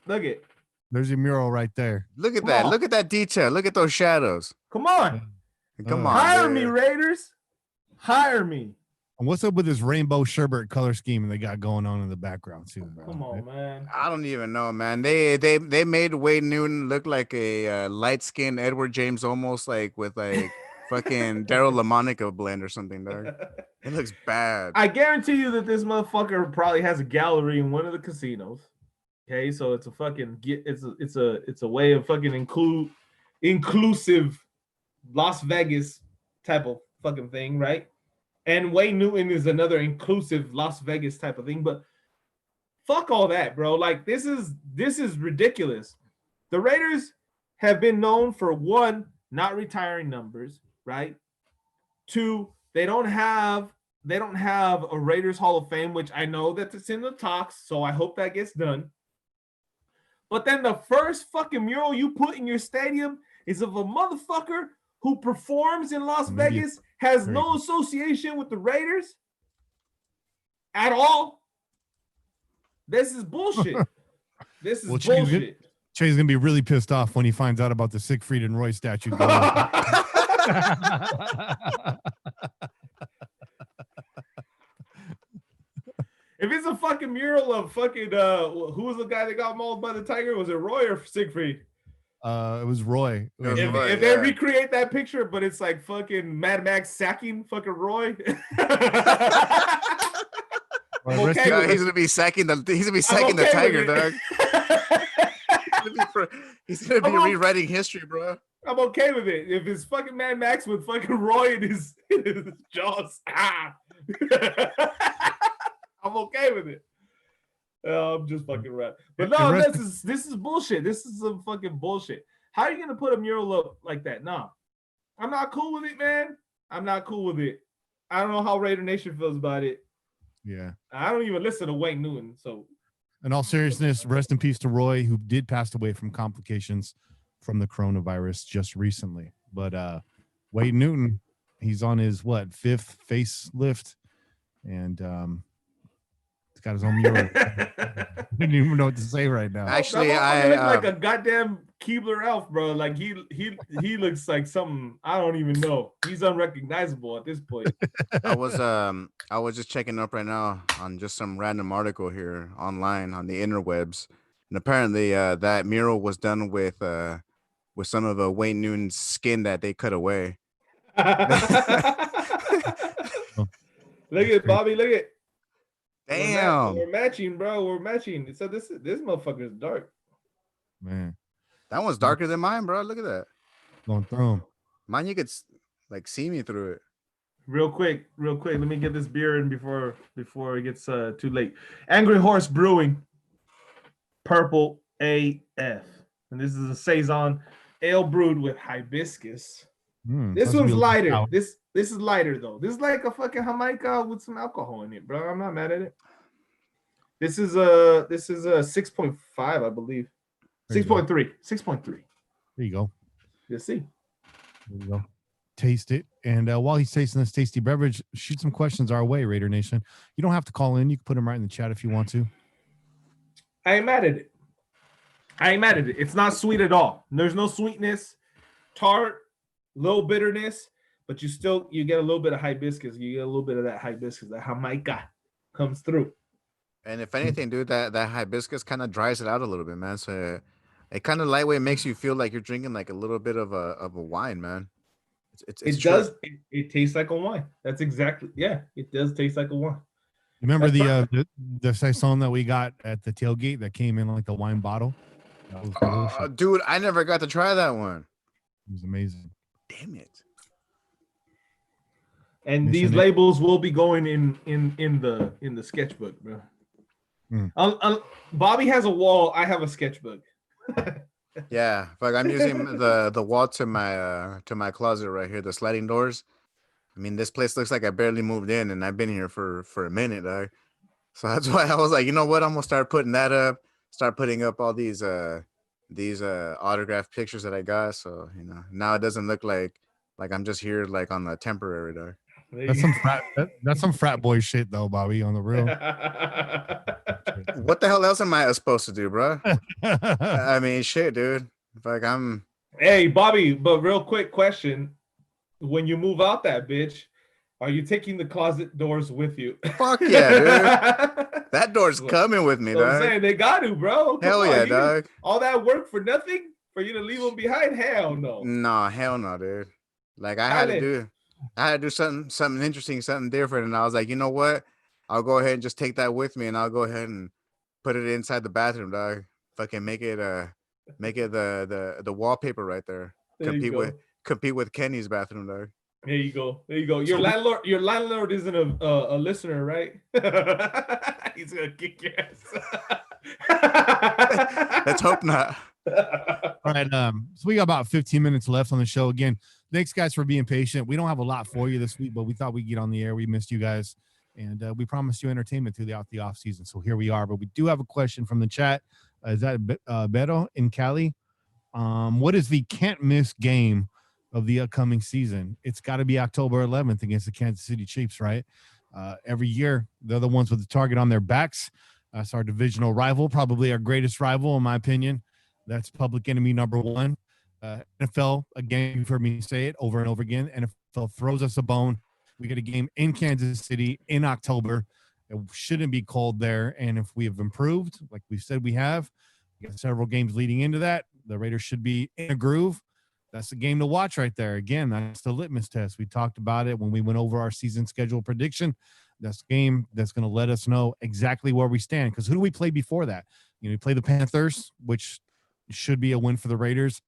S2: Look it.
S1: There's your mural right there.
S3: Look at that. Look at that detail. Look at those shadows.
S2: Come on.
S3: Come on.
S2: Hire me, Raiders. Hire me.
S1: And what's up with this rainbow sherbet color scheme they got going on in the background too, bro?
S2: Come on, man.
S3: I don't even know, man. They made Wayne Newton look like a light-skinned Edward James, almost like with like fucking Daryl LaMonica blend or something, dog. It looks bad.
S2: I guarantee you that this motherfucker probably has a gallery in one of the casinos. Okay, so it's a fucking it's a way of fucking inclusive Las Vegas type of fucking thing, right? And Wayne Newton is another inclusive Las Vegas type of thing, but fuck all that, bro. Like, this is ridiculous. The Raiders have been known for, one, not retiring numbers, right? Two, they don't have a Raiders Hall of Fame, which I know that it's in the talks, so I hope that gets done. But then the first fucking mural you put in your stadium is of a motherfucker who performs in Las Vegas, has no association with the Raiders at all. This is bullshit. This is bullshit.
S1: Che's gonna be really pissed off when he finds out about the Siegfried and Roy statue.
S2: If it's a fucking mural of fucking who was the guy that got mauled by the tiger? Was it Roy or Siegfried?
S1: It was Roy.
S2: If they recreate that picture, but it's like fucking Mad Max sacking fucking Roy.
S3: He's gonna be sacking the tiger, dog. He's gonna be rewriting history, bro.
S2: I'm okay with it. If it's fucking Mad Max with fucking Roy in his jaws, I'm okay with it. I'm just fucking right. But no, this is bullshit. This is some fucking bullshit. How are you gonna put a mural up like that? No, I'm not cool with it, man. I'm not cool with it. I don't know how Raider Nation feels about it.
S1: Yeah.
S2: I don't even listen to Wayne Newton. So,
S1: in all seriousness, rest in peace to Roy, who did pass away from complications from the coronavirus just recently. But Wayne Newton, he's on his fifth facelift, and he's got his own mural. I didn't even know what to say right now.
S3: Actually,
S2: I look like a goddamn Keebler elf, bro. Like he looks like something I don't even know. He's unrecognizable at this point.
S3: I was just checking up right now on just some random article here online on the interwebs, and apparently that mural was done with some of Wayne Newton's skin that they cut away.
S2: Look at Bobby. Look at.
S3: Damn.
S2: We're matching, bro. We're matching. So this motherfucker is dark.
S1: Man.
S3: That one's darker than mine, bro. Look at that.
S1: Going through them.
S3: Mine, you could like see me through it.
S2: Real quick. Let me get this beer in before it gets too late. Angry Horse Brewing, Purple AF, and this is a saison ale brewed with hibiscus This
S1: supposed to be
S2: one's
S1: a little
S2: lighter.
S1: sour.
S2: This is lighter though. This is like a fucking Jamaica with some alcohol in it, bro. I'm not mad at it. This is a 6.5, I believe. 6.3. 6.3.
S1: There you go.
S2: You'll see.
S1: There you go. Taste it. And while he's tasting this tasty beverage, shoot some questions our way, Raider Nation. You don't have to call in. You can put them right in the chat if you want to.
S2: I ain't mad at it. It's not sweet at all. There's no sweetness, tart, little bitterness, but you get a little bit of hibiscus. You get a little bit of that hibiscus, that Jamaica comes through.
S3: And if anything, dude, that hibiscus kind of dries it out a little bit, man. So it kind of lightweight makes you feel like you're drinking like a little bit of a wine, man.
S2: It tastes like a wine. That's exactly, it does taste like a wine.
S1: Remember the saison that we got at the tailgate that came in like the wine bottle? That was delicious.
S3: Dude, I never got to try that one.
S1: It was amazing.
S3: Damn it.
S2: And these labels will be going in the sketchbook, bro. Bobby has a wall. I have a sketchbook.
S3: Yeah, like I'm using the wall to my closet right here, the sliding doors. I mean, this place looks like I barely moved in, and I've been here for a minute, dog. So that's why I was like, you know what? I'm gonna start putting that up. Start putting up all these autographed pictures that I got. So now it doesn't look like I'm just here like on a temporary, dog.
S1: That's some frat boy shit though, Bobby, on the real.
S3: What the hell else am I supposed to do, bro? I mean, shit, dude. Like
S2: Hey, Bobby, but real quick question: when you move out that bitch, are you taking the closet doors with you?
S3: Fuck yeah, dude. That door's coming with me, dog.
S2: I'm saying they got to, bro.
S3: Hell yeah, dog.
S2: All that work for nothing for you to leave them behind? Hell no.
S3: No, hell no, dude. Like I had to do something interesting, something different, and I was like, you know what? I'll go ahead and just take that with me, and I'll go ahead and put it inside the bathroom, dog. Fucking make it the wallpaper right there. Compete with Kenny's bathroom, dog.
S2: There you go. Your landlord isn't a listener, right? He's gonna kick your ass.
S3: Let's hope not.
S1: All right. So we got about 15 minutes left on the show. Again, thanks guys for being patient. We don't have a lot for you this week, but we thought we'd get on the air. We missed you guys, and we promised you entertainment throughout the off season. So here we are. But we do have a question from the chat. Is that Beto in Cali? What is the can't miss game of the upcoming season? It's got to be October 11th against the Kansas City Chiefs, right? Every year, they're the ones with the target on their backs. That's our divisional rival, probably our greatest rival, in my opinion. That's public enemy number one. NFL, again, you've heard me say it over and over again. NFL throws us a bone. We get a game in Kansas City in October. It shouldn't be cold there. And if we have improved, like we said we have, we got several games leading into that, the Raiders should be in a groove. That's the game to watch right there. Again, that's the litmus test. We talked about it when we went over our season schedule prediction. That's the game that's going to let us know exactly where we stand. Because who do we play before that? We play the Panthers, which should be a win for the Raiders.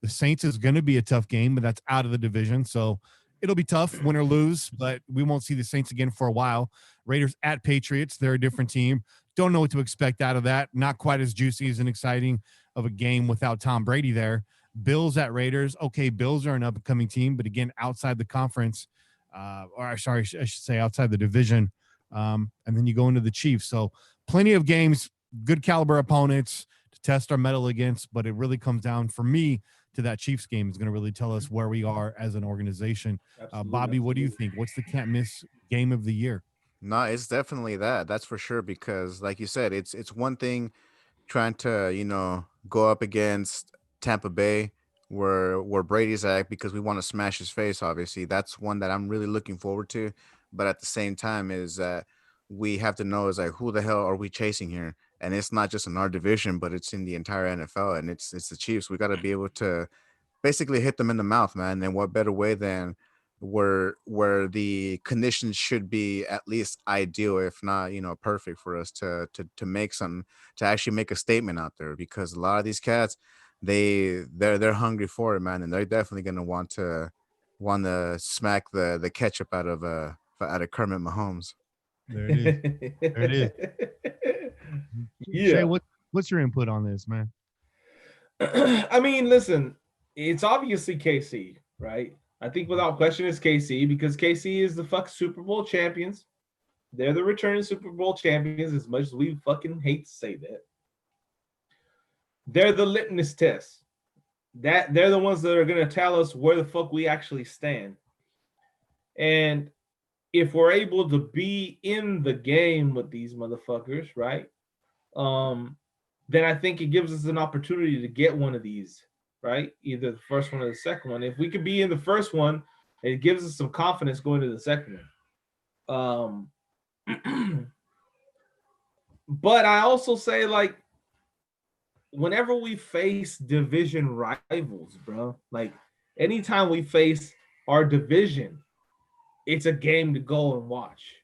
S1: The Saints is going to be a tough game, but that's out of the division. So it'll be tough, win or lose, but we won't see the Saints again for a while. Raiders at Patriots. They're a different team. Don't know what to expect out of that. Not quite as juicy as and exciting of a game without Tom Brady there. Bills at Raiders. Okay, Bills are an up-and-coming team, but again, outside the conference, I should say outside the division. And then you go into the Chiefs. So plenty of games, good caliber opponents to test our mettle against, but it really comes down for me to that Chiefs game is going to really tell us where we are as an organization. Bobby, what do you think? What's the can't miss game of the year?
S3: No, it's definitely that. That's for sure. Because like you said, it's one thing trying to, go up against Tampa Bay where Brady's at, because we want to smash his face. Obviously, that's one that I'm really looking forward to. But at the same time is that we have to know is like, who the hell are we chasing here? And it's not just in our division, but it's in the entire NFL, and it's the Chiefs. We got to be able to basically hit them in the mouth, man. And what better way than where the conditions should be at least ideal, if not, perfect for us to make something, to actually make a statement out there, because a lot of these cats, they're hungry for it, man. And they're definitely going to want to smack the ketchup out of Kermit Mahomes.
S1: There it is. There it is.
S2: Yeah.
S1: Shay, what's your input on this, man?
S2: I mean, listen, it's obviously KC, right? I think without question it's KC, because KC is the Super Bowl champions. They're the returning Super Bowl champions, as much as we fucking hate to say that. They're the litmus test. That they're the ones that are going to tell us where the fuck we actually stand. And if we're able to be in the game with these motherfuckers, right? Then I think it gives us an opportunity to get one of these, right? Either the first one or the second one. If we could be in the first one, it gives us some confidence going to the second one. But I also say, like, whenever we face division rivals, bro, like anytime we face our division, it's a game to go and watch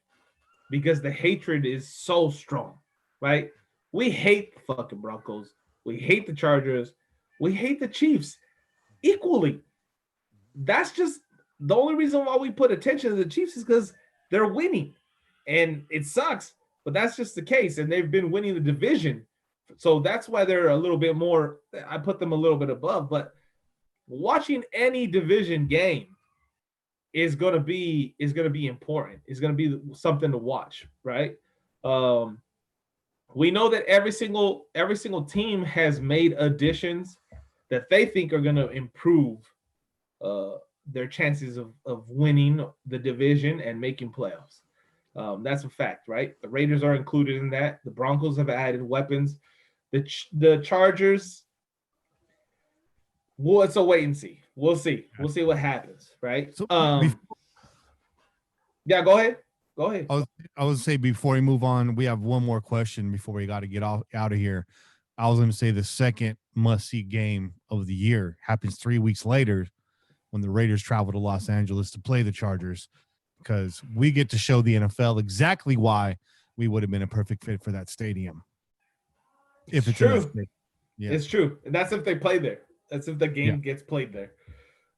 S2: because the hatred is so strong, right? We hate the fucking Broncos. We hate the Chargers. We hate the Chiefs equally. That's just the only reason why we put attention to the Chiefs is because they're winning. And it sucks, but that's just the case. And they've been winning the division. So that's why they're a little bit more, I put them a little bit above. But watching any division game is going to be important. It's going to be something to watch, right? We know that every single team has made additions that they think are going to improve their chances of winning the division and making playoffs. That's a fact, right? The Raiders are included in that. The Broncos have added weapons. The Chargers, well, it's a wait and see. We'll see. We'll see what happens, right?
S1: So
S2: yeah, go ahead. Go ahead.
S1: I was say before we move on, we have one more question before we got to get out of here. I was going to say the second must-see game of the year happens 3 weeks later when the Raiders travel to Los Angeles to play the Chargers, because we get to show the NFL exactly why we would have been a perfect fit for that stadium. If it's
S2: true.
S1: Yeah.
S2: It's true. And that's if they play there. That's if the game gets played there.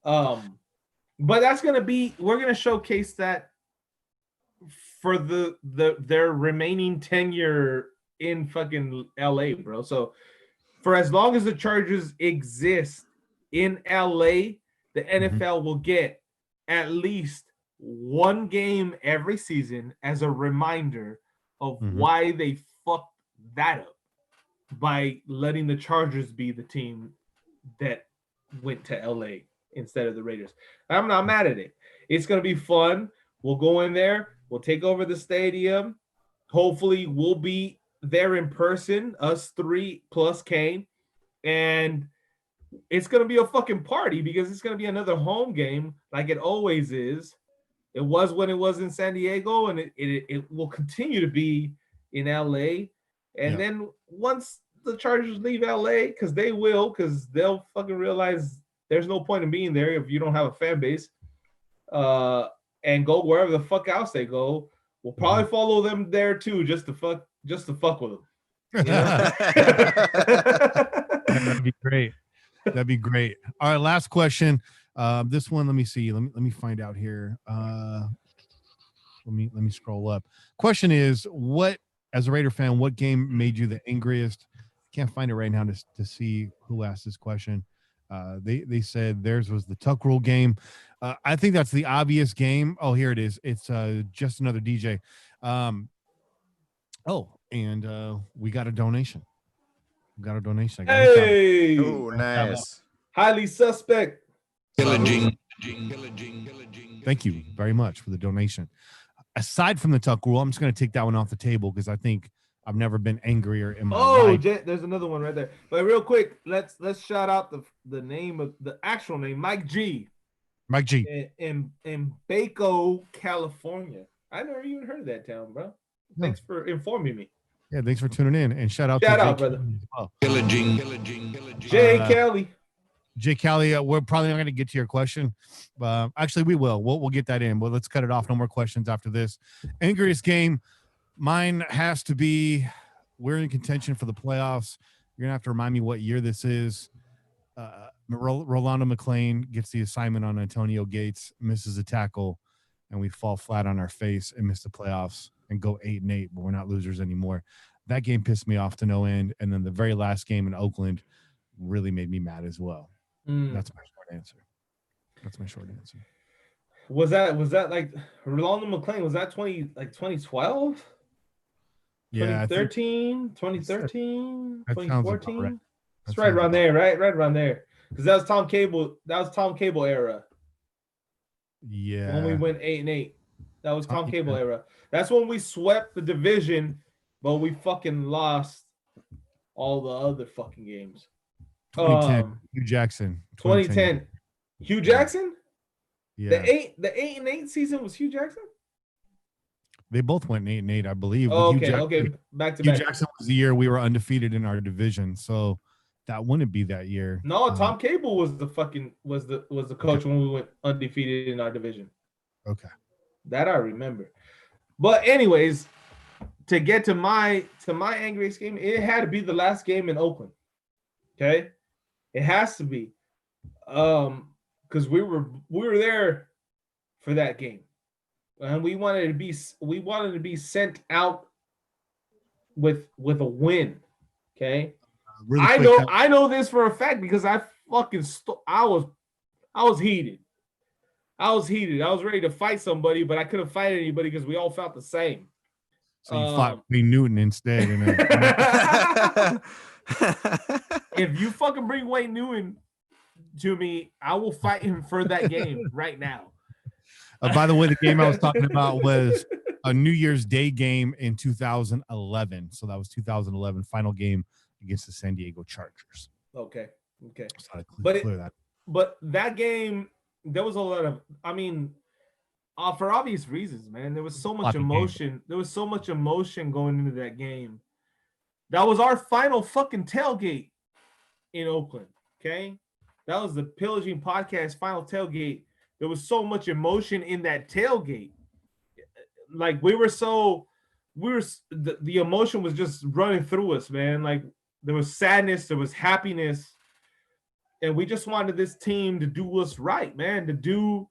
S2: But that's going to be, we're going to showcase that for their remaining tenure in fucking LA, bro. So for as long as the Chargers exist in LA, the NFL will get at least one game every season as a reminder of why they fucked that up by letting the Chargers be the team that went to LA instead of the Raiders. I'm not mad at it. It's going to be fun. We'll go in there. We'll take over the stadium. Hopefully we'll be there in person, us three plus Kane. And it's going to be a fucking party because it's going to be another home game like it always is. It was when it was in San Diego, and it will continue to be in LA. And then once the Chargers leave LA, because they'll fucking realize there's no point in being there if you don't have a fan base, and go wherever the fuck else they go, we'll probably follow them there too, just to fuck with them. You know?
S1: That'd be great. That'd be great. All right, last question. This one, let me see. Let me find out here. Let me scroll up. Question is, what, as a Raider fan, what game made you the angriest? Can't find it right now to see who asked this question. They said theirs was the Tuck Rule game. I think that's the obvious game. Oh, here it is. It's just another DJ. And we got a donation.
S2: Hey,
S3: Oh, nice.
S2: Highly suspect.
S1: Thank you very much for the donation. Aside from the Tuck Rule, I'm just going to take that one off the table because I think I've never been angrier in my life.
S2: There's another one right there. But real quick, let's shout out the name of the actual name, Mike G.
S1: Mike G.
S2: In Baco, California. I never even heard of that town, bro. Thanks for informing me.
S1: Yeah, thanks for tuning in, and shout out
S2: brother. Jay Kelly.
S1: Jay Kelly, we're probably not going to get to your question. Actually, we will. We'll get that in. Well, let's cut it off. No more questions after this. Angriest game. Mine has to be, we're in contention for the playoffs. You're going to have to remind me what year this is. Rolando McClain gets the assignment on Antonio Gates, misses a tackle, and we fall flat on our face and miss the playoffs and go 8-8, but we're not losers anymore. That game pissed me off to no end. And then the very last game in Oakland really made me mad as well. That's my short answer. That's my short answer.
S2: Was that like Rolando McClain? Was that 2012?
S1: Yeah,
S2: 2013, 2013,
S1: that sounds about right.
S2: 2014?
S1: That
S2: It's right
S1: sounds
S2: around
S1: about
S2: there, right? Right around there. Because that was Tom Cable. That was Tom Cable era.
S1: Yeah.
S2: When we went 8-8. That was Tom Cable
S1: Yeah.
S2: era. That's when we swept the division, but we fucking lost all the other fucking games.
S1: 2010, Hugh Jackson.
S2: 2010. Hugh Jackson?
S1: Yeah.
S2: The 8-8 season was Hugh Jackson?
S1: They both went 8-8, I believe.
S2: Oh,
S1: Hugh
S2: okay. Back to
S1: Hugh
S2: back.
S1: Jackson was the year we were undefeated in our division, so that wouldn't be that year.
S2: No, Tom Cable was the coach when we went undefeated in our division.
S1: Okay.
S2: That I remember. But anyways, to get to my angriest game, it had to be the last game in Oakland. Okay? It has to be. Because we were there for that game. And we wanted to be sent out with a win. Okay?
S1: Really
S2: I know this for a fact because I fucking I was heated. I was ready to fight somebody, but I couldn't fight anybody because we all felt the same.
S1: So you fought Wayne Newton instead.
S2: If you fucking bring Wayne Newton to me, I will fight him for that game right now.
S1: By the way, the game I was talking about was a New Year's Day game in 2011. So that was 2011 final game against the San Diego Chargers.
S2: Okay.
S1: So
S2: But that game, there was a lot of, for obvious reasons, man. There was so much emotion.
S1: Game.
S2: There was so much emotion going into that game. That was our final fucking tailgate in Oakland. Okay. That was the Pillaging Podcast final tailgate. There was so much emotion in that tailgate. Like the emotion was just running through us, man. Like there was sadness, there was happiness. And we just wanted this team to do us right, man, to do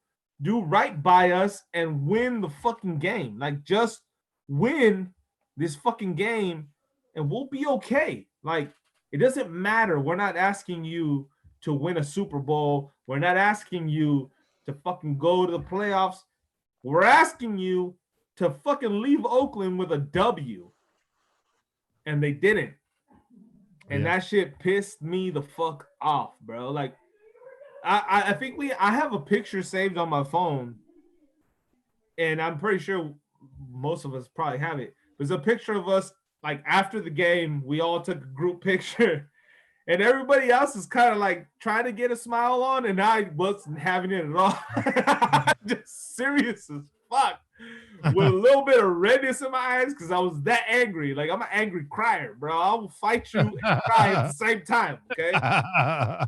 S2: right by us and win the fucking game. Like just win this fucking game and we'll be okay. Like it doesn't matter. We're not asking you to win a Super Bowl. We're not asking you to fucking go to the playoffs. We're asking you to fucking leave Oakland with a W. And they didn't. And that shit pissed me the fuck off, bro. Like, I think I have a picture saved on my phone. And I'm pretty sure most of us probably have it. There's a picture of us, like, after the game, we all took a group picture. And everybody else is kind of like trying to get a smile on, and I wasn't having it at all. Just serious as fuck. With a little bit of redness in my eyes because I was that angry. Like, I'm an angry crier, bro. I will fight you and cry at the same time, okay? I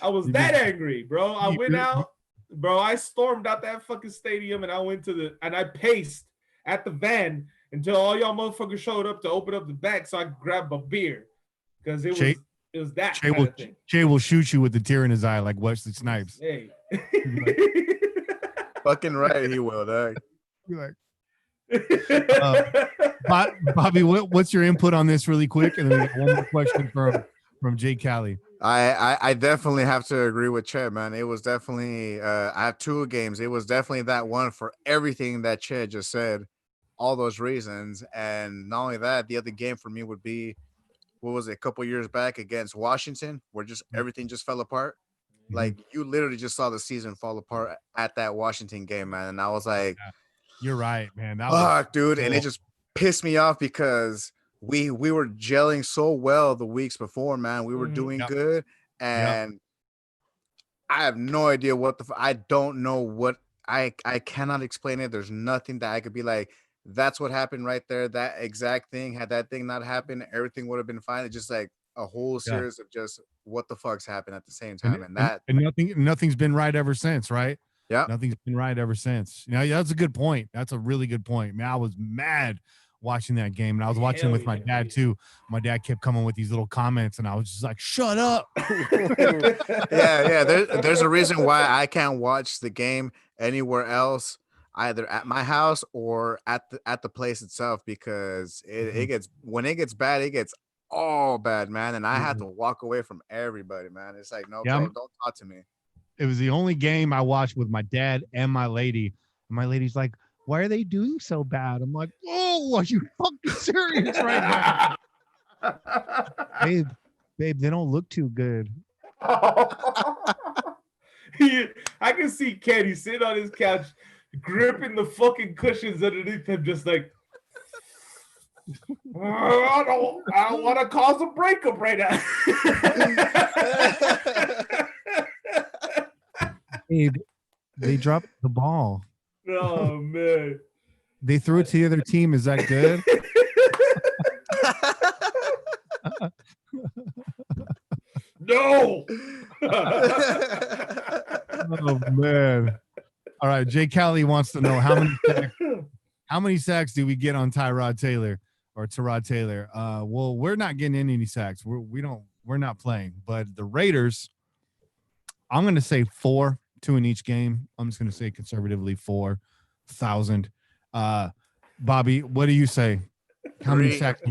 S2: was that angry, bro. I went out, bro. I stormed out that fucking stadium, and I paced at the van until all y'all motherfuckers showed up to open up the back so I could grab a beer because it was that kind of thing.
S1: Jay will shoot you with the tear in his eye like Wesley Snipes.
S2: Hey.
S3: Fucking right, he will, dog.
S1: You're like, Bobby, what's your input on this really quick? And then we got one more question from Jay Callie.
S3: I definitely have to agree with Chet, man. It was definitely I have two games. It was definitely that one for everything that Chet just said, all those reasons. And not only that, the other game for me would be, what was it, a couple years back against Washington, where just everything just fell apart. Mm-hmm. Like you literally just saw the season fall apart at that Washington game, man. And I was like,
S1: you're right, man.
S3: Dude. Cool. And it just pissed me off because we were gelling so well the weeks before, man. We were doing good. And I have no idea I don't know what I cannot explain it. There's nothing that I could be like, that's what happened right there. That exact thing, had that thing not happened, everything would have been fine. It's just like a whole series of just what the fuck's happened at the same time. And
S1: nothing's been right ever since, right?
S3: Yeah.
S1: Nothing's been right ever since. That's a good point. That's a really good point. Man, I was mad watching that game, and I was watching with my dad too. My dad kept coming with these little comments, and I was just like, shut up.
S3: Yeah. There's a reason why I can't watch the game anywhere else, either at my house or at the place itself, because it gets, when it gets bad, it gets all bad, man. And I had to walk away from everybody, man. It's like, no, bro, don't talk to me.
S1: It was the only game I watched with my dad and my lady. And my lady's like, "Why are they doing so bad?" I'm like, "Oh, are you fucking serious right now?" Babe, they don't look too good.
S2: I can see Kenny sitting on his couch, gripping the fucking cushions underneath him, just like, I don't want to cause a breakup right now.
S1: Babe, they dropped the ball.
S2: Oh man.
S1: They threw it to the other team. Is that good?
S2: No.
S1: Oh man. All right. Jay Callie wants to know how many sacks do we get on Tyrod Taylor or Tyrod Taylor? Well, we're not getting any sacks. We're not playing. But the Raiders, I'm gonna say 4, 2 in each game. I'm just gonna say conservatively 4,000. Bobby, what do you say? How many sacks?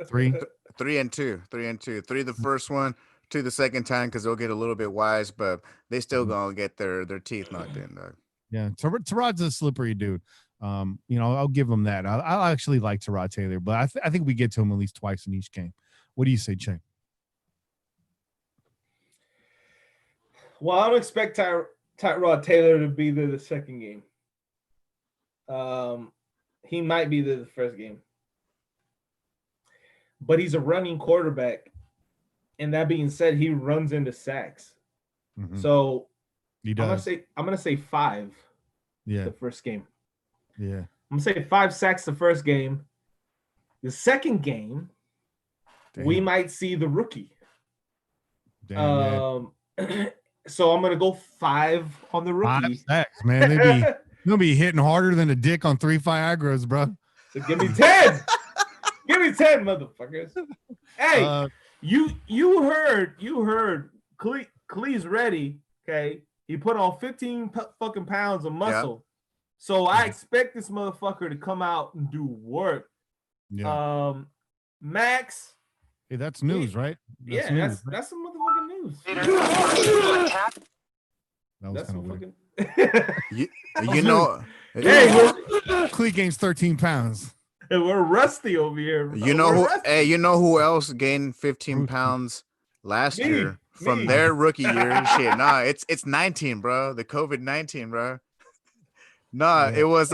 S1: 3?
S3: 3 and 2. 3 and 2. 3 the first one, 2 the second time because they'll get a little bit wise, but they still gonna get their teeth knocked in. Though.
S1: Yeah, Tyrod's a slippery dude. I'll give him that. I actually like Tyrod Taylor, but I think we get to him at least twice in each game. What do you say, Che?
S2: Well, I don't expect Tyrod Taylor to be there the second game. He might be there the first game. But he's a running quarterback. And that being said, he runs into sacks.
S1: Mm-hmm.
S2: So
S1: he does.
S2: I'm gonna say 5 the first game.
S1: Yeah.
S2: I'm gonna say 5 sacks the first game. The second game, we might see the rookie.
S1: Damn,
S2: so I'm gonna go 5 on the rookie.
S1: 5 sacks, man. They'll be hitting harder than a dick on 3 Viagras, bro.
S2: So give me 10. Give me 10, motherfuckers. Hey, you heard Clee's ready. Okay, he put on 15 fucking pounds of muscle. Yep. So I expect this motherfucker to come out and do work.
S1: Yeah.
S2: Max.
S1: Hey, that's news, right?
S2: That's some motherfucking news.
S1: That was kind of weird.
S3: you know,
S2: hey,
S1: Clee gains 13 pounds.
S2: We're rusty over here.
S3: You know who else gained 15 pounds last year from their rookie year? Shit, nah, it's 19, bro. The COVID-19, bro. Nah, it was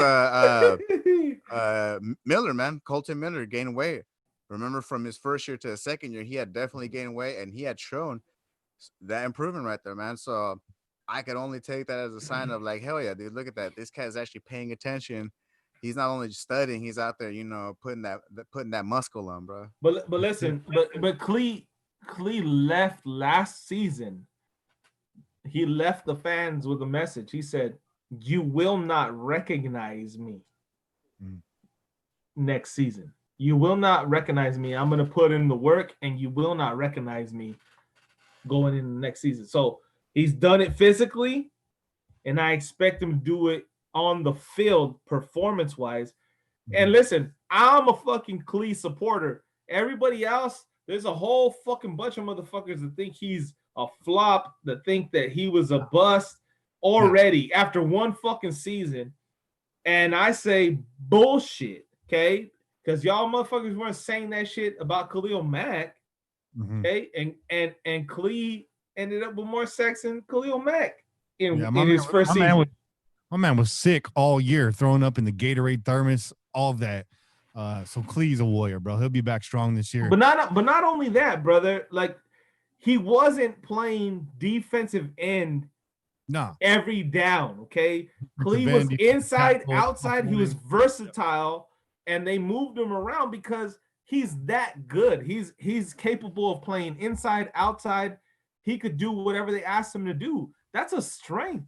S3: Miller, man. Colton Miller gained weight. Remember, from his first year to his second year, he had definitely gained weight, and he had shown that improvement right there, man. So I could only take that as a sign of like, hell yeah, dude, look at that. This cat's actually paying attention. He's not only studying, he's out there, putting that muscle on, bro.
S2: But listen, but Clee left last season. He left the fans with a message. He said, "You will not recognize me next season. You will not recognize me. I'm going to put in the work, and you will not recognize me going in the next season." So he's done it physically, and I expect him to do it on the field performance-wise. And listen, I'm a fucking Clee supporter. Everybody else, there's a whole fucking bunch of motherfuckers that think he's a flop, that think that he was a bust already after one fucking season. And I say bullshit, okay? Because y'all motherfuckers weren't saying that shit about Khalil Mack, okay? And Clee ended up with more sacks than Khalil Mack in his first season.
S1: My man was sick all year, throwing up in the Gatorade thermos, all of that. So Clee's a warrior, bro. He'll be back strong this year.
S2: But not only that, brother. Like, he wasn't playing defensive end every down, okay? Clee was inside, outside. He was versatile, and they moved him around because he's that good. He's capable of playing inside, outside. He could do whatever they asked him to do. That's a strength.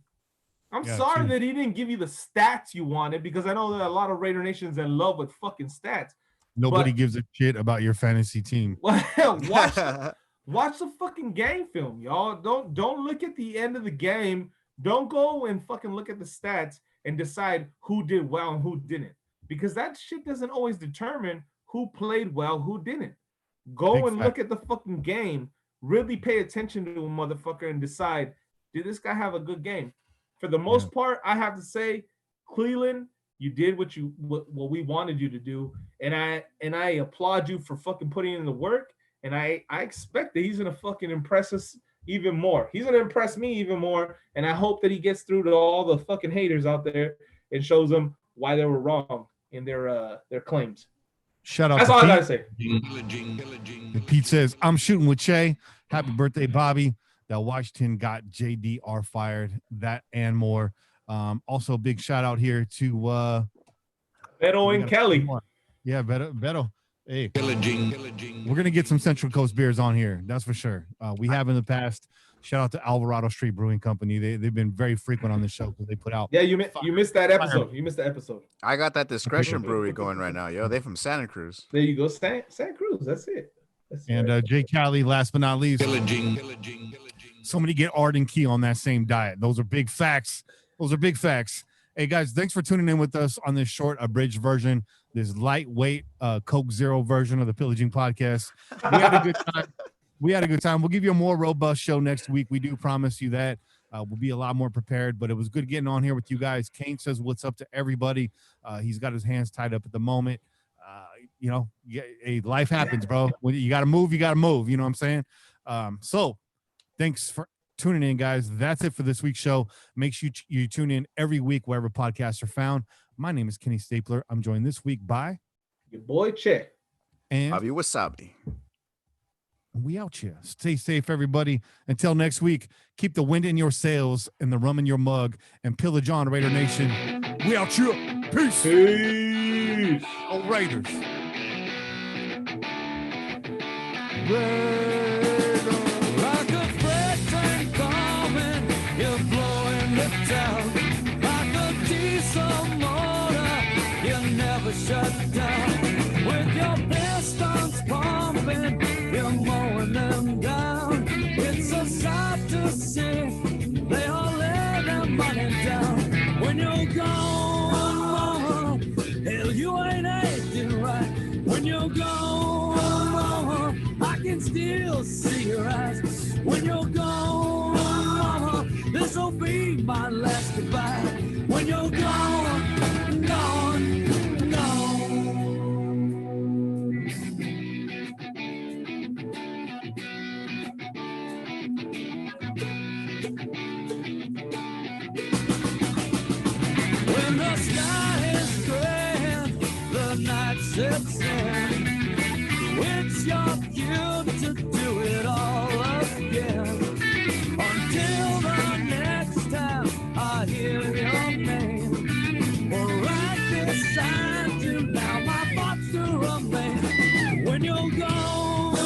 S2: I'm sorry that he didn't give you the stats you wanted, because I know that a lot of Raider Nation's in love with fucking stats.
S1: Nobody gives a shit about your fantasy team.
S2: Watch the fucking game film, y'all. Don't look at the end of the game. Don't go and fucking look at the stats and decide who did well and who didn't, because that shit doesn't always determine who played well, who didn't. Go and look at the fucking game. Really pay attention to a motherfucker and decide, did this guy have a good game? For the most part, I have to say, Cleveland, you did what we wanted you to do, and I applaud you for fucking putting in the work. And I expect that he's gonna fucking impress us even more. He's gonna impress me even more, and I hope that he gets through to all the fucking haters out there and shows them why they were wrong in their claims.
S1: Shout out.
S2: That's all I gotta say.
S1: And Pete says, "I'm shooting with Che. Happy birthday, Bobby. That Washington got JDR fired. That and more. Also, big shout out here to
S2: Beto and Kelly.
S1: Yeah, Beto. Hey, we're gonna get some Central Coast beers on here. That's for sure. We have in the past. Shout out to Alvarado Street Brewing Company. They've been very frequent on the show because they put out.
S2: Yeah, you missed that episode. You missed the episode.
S3: I got that Discretion Brewery going right now, yo. They from Santa Cruz.
S2: There you go, Santa Cruz. That's it.
S1: And Jay Cali, last but not least. Somebody get Art and Key on that same diet. Those are big facts. Hey guys, thanks for tuning in with us on this short abridged version, this lightweight Coke Zero version of the Pillaging Podcast. We had a good time. We'll give you a more robust show next week. We do promise you that. We'll be a lot more prepared, but it was good getting on here with you guys. Kane says what's up to everybody. He's got his hands tied up at the moment. Hey, life happens, bro. When you got to move, you got to move. You know what I'm saying? So thanks for tuning in, guys. That's it for this week's show. Make sure you tune in every week wherever podcasts are found. My name is Kenny Stapler. I'm joined this week by
S2: your boy Che
S1: and
S3: Bobby Wasabi.
S1: We out here. Stay safe, everybody. Until next week, keep the wind in your sails and the rum in your mug, and pillage on, Raider Nation. We out here. Peace.
S2: Peace.
S1: Oh, Raiders.
S6: Like a freight train coming, you're blowing the town. Like a diesel motor, you never shut down. With your pistons pumping, you're mowing them down. It's a sight to see. They all lay their money down. When you're gone, mama, hell, you ain't acting right. When you're gone, mama, I can still see your eyes. When you're gone, mama, this'll be my last goodbye. When you're gone, gone, gone. When the sky is gray, the night sets in. It's your cue to do it all again. Until the next time I hear your name, or right beside you now, my thoughts do remain. When you're gone,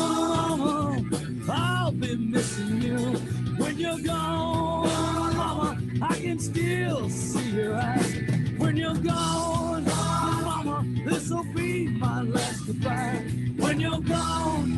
S6: I'll be missing you. When you're gone, mama, I can still see your eyes. When you're gone, mama, this'll be my last goodbye. When you're gone,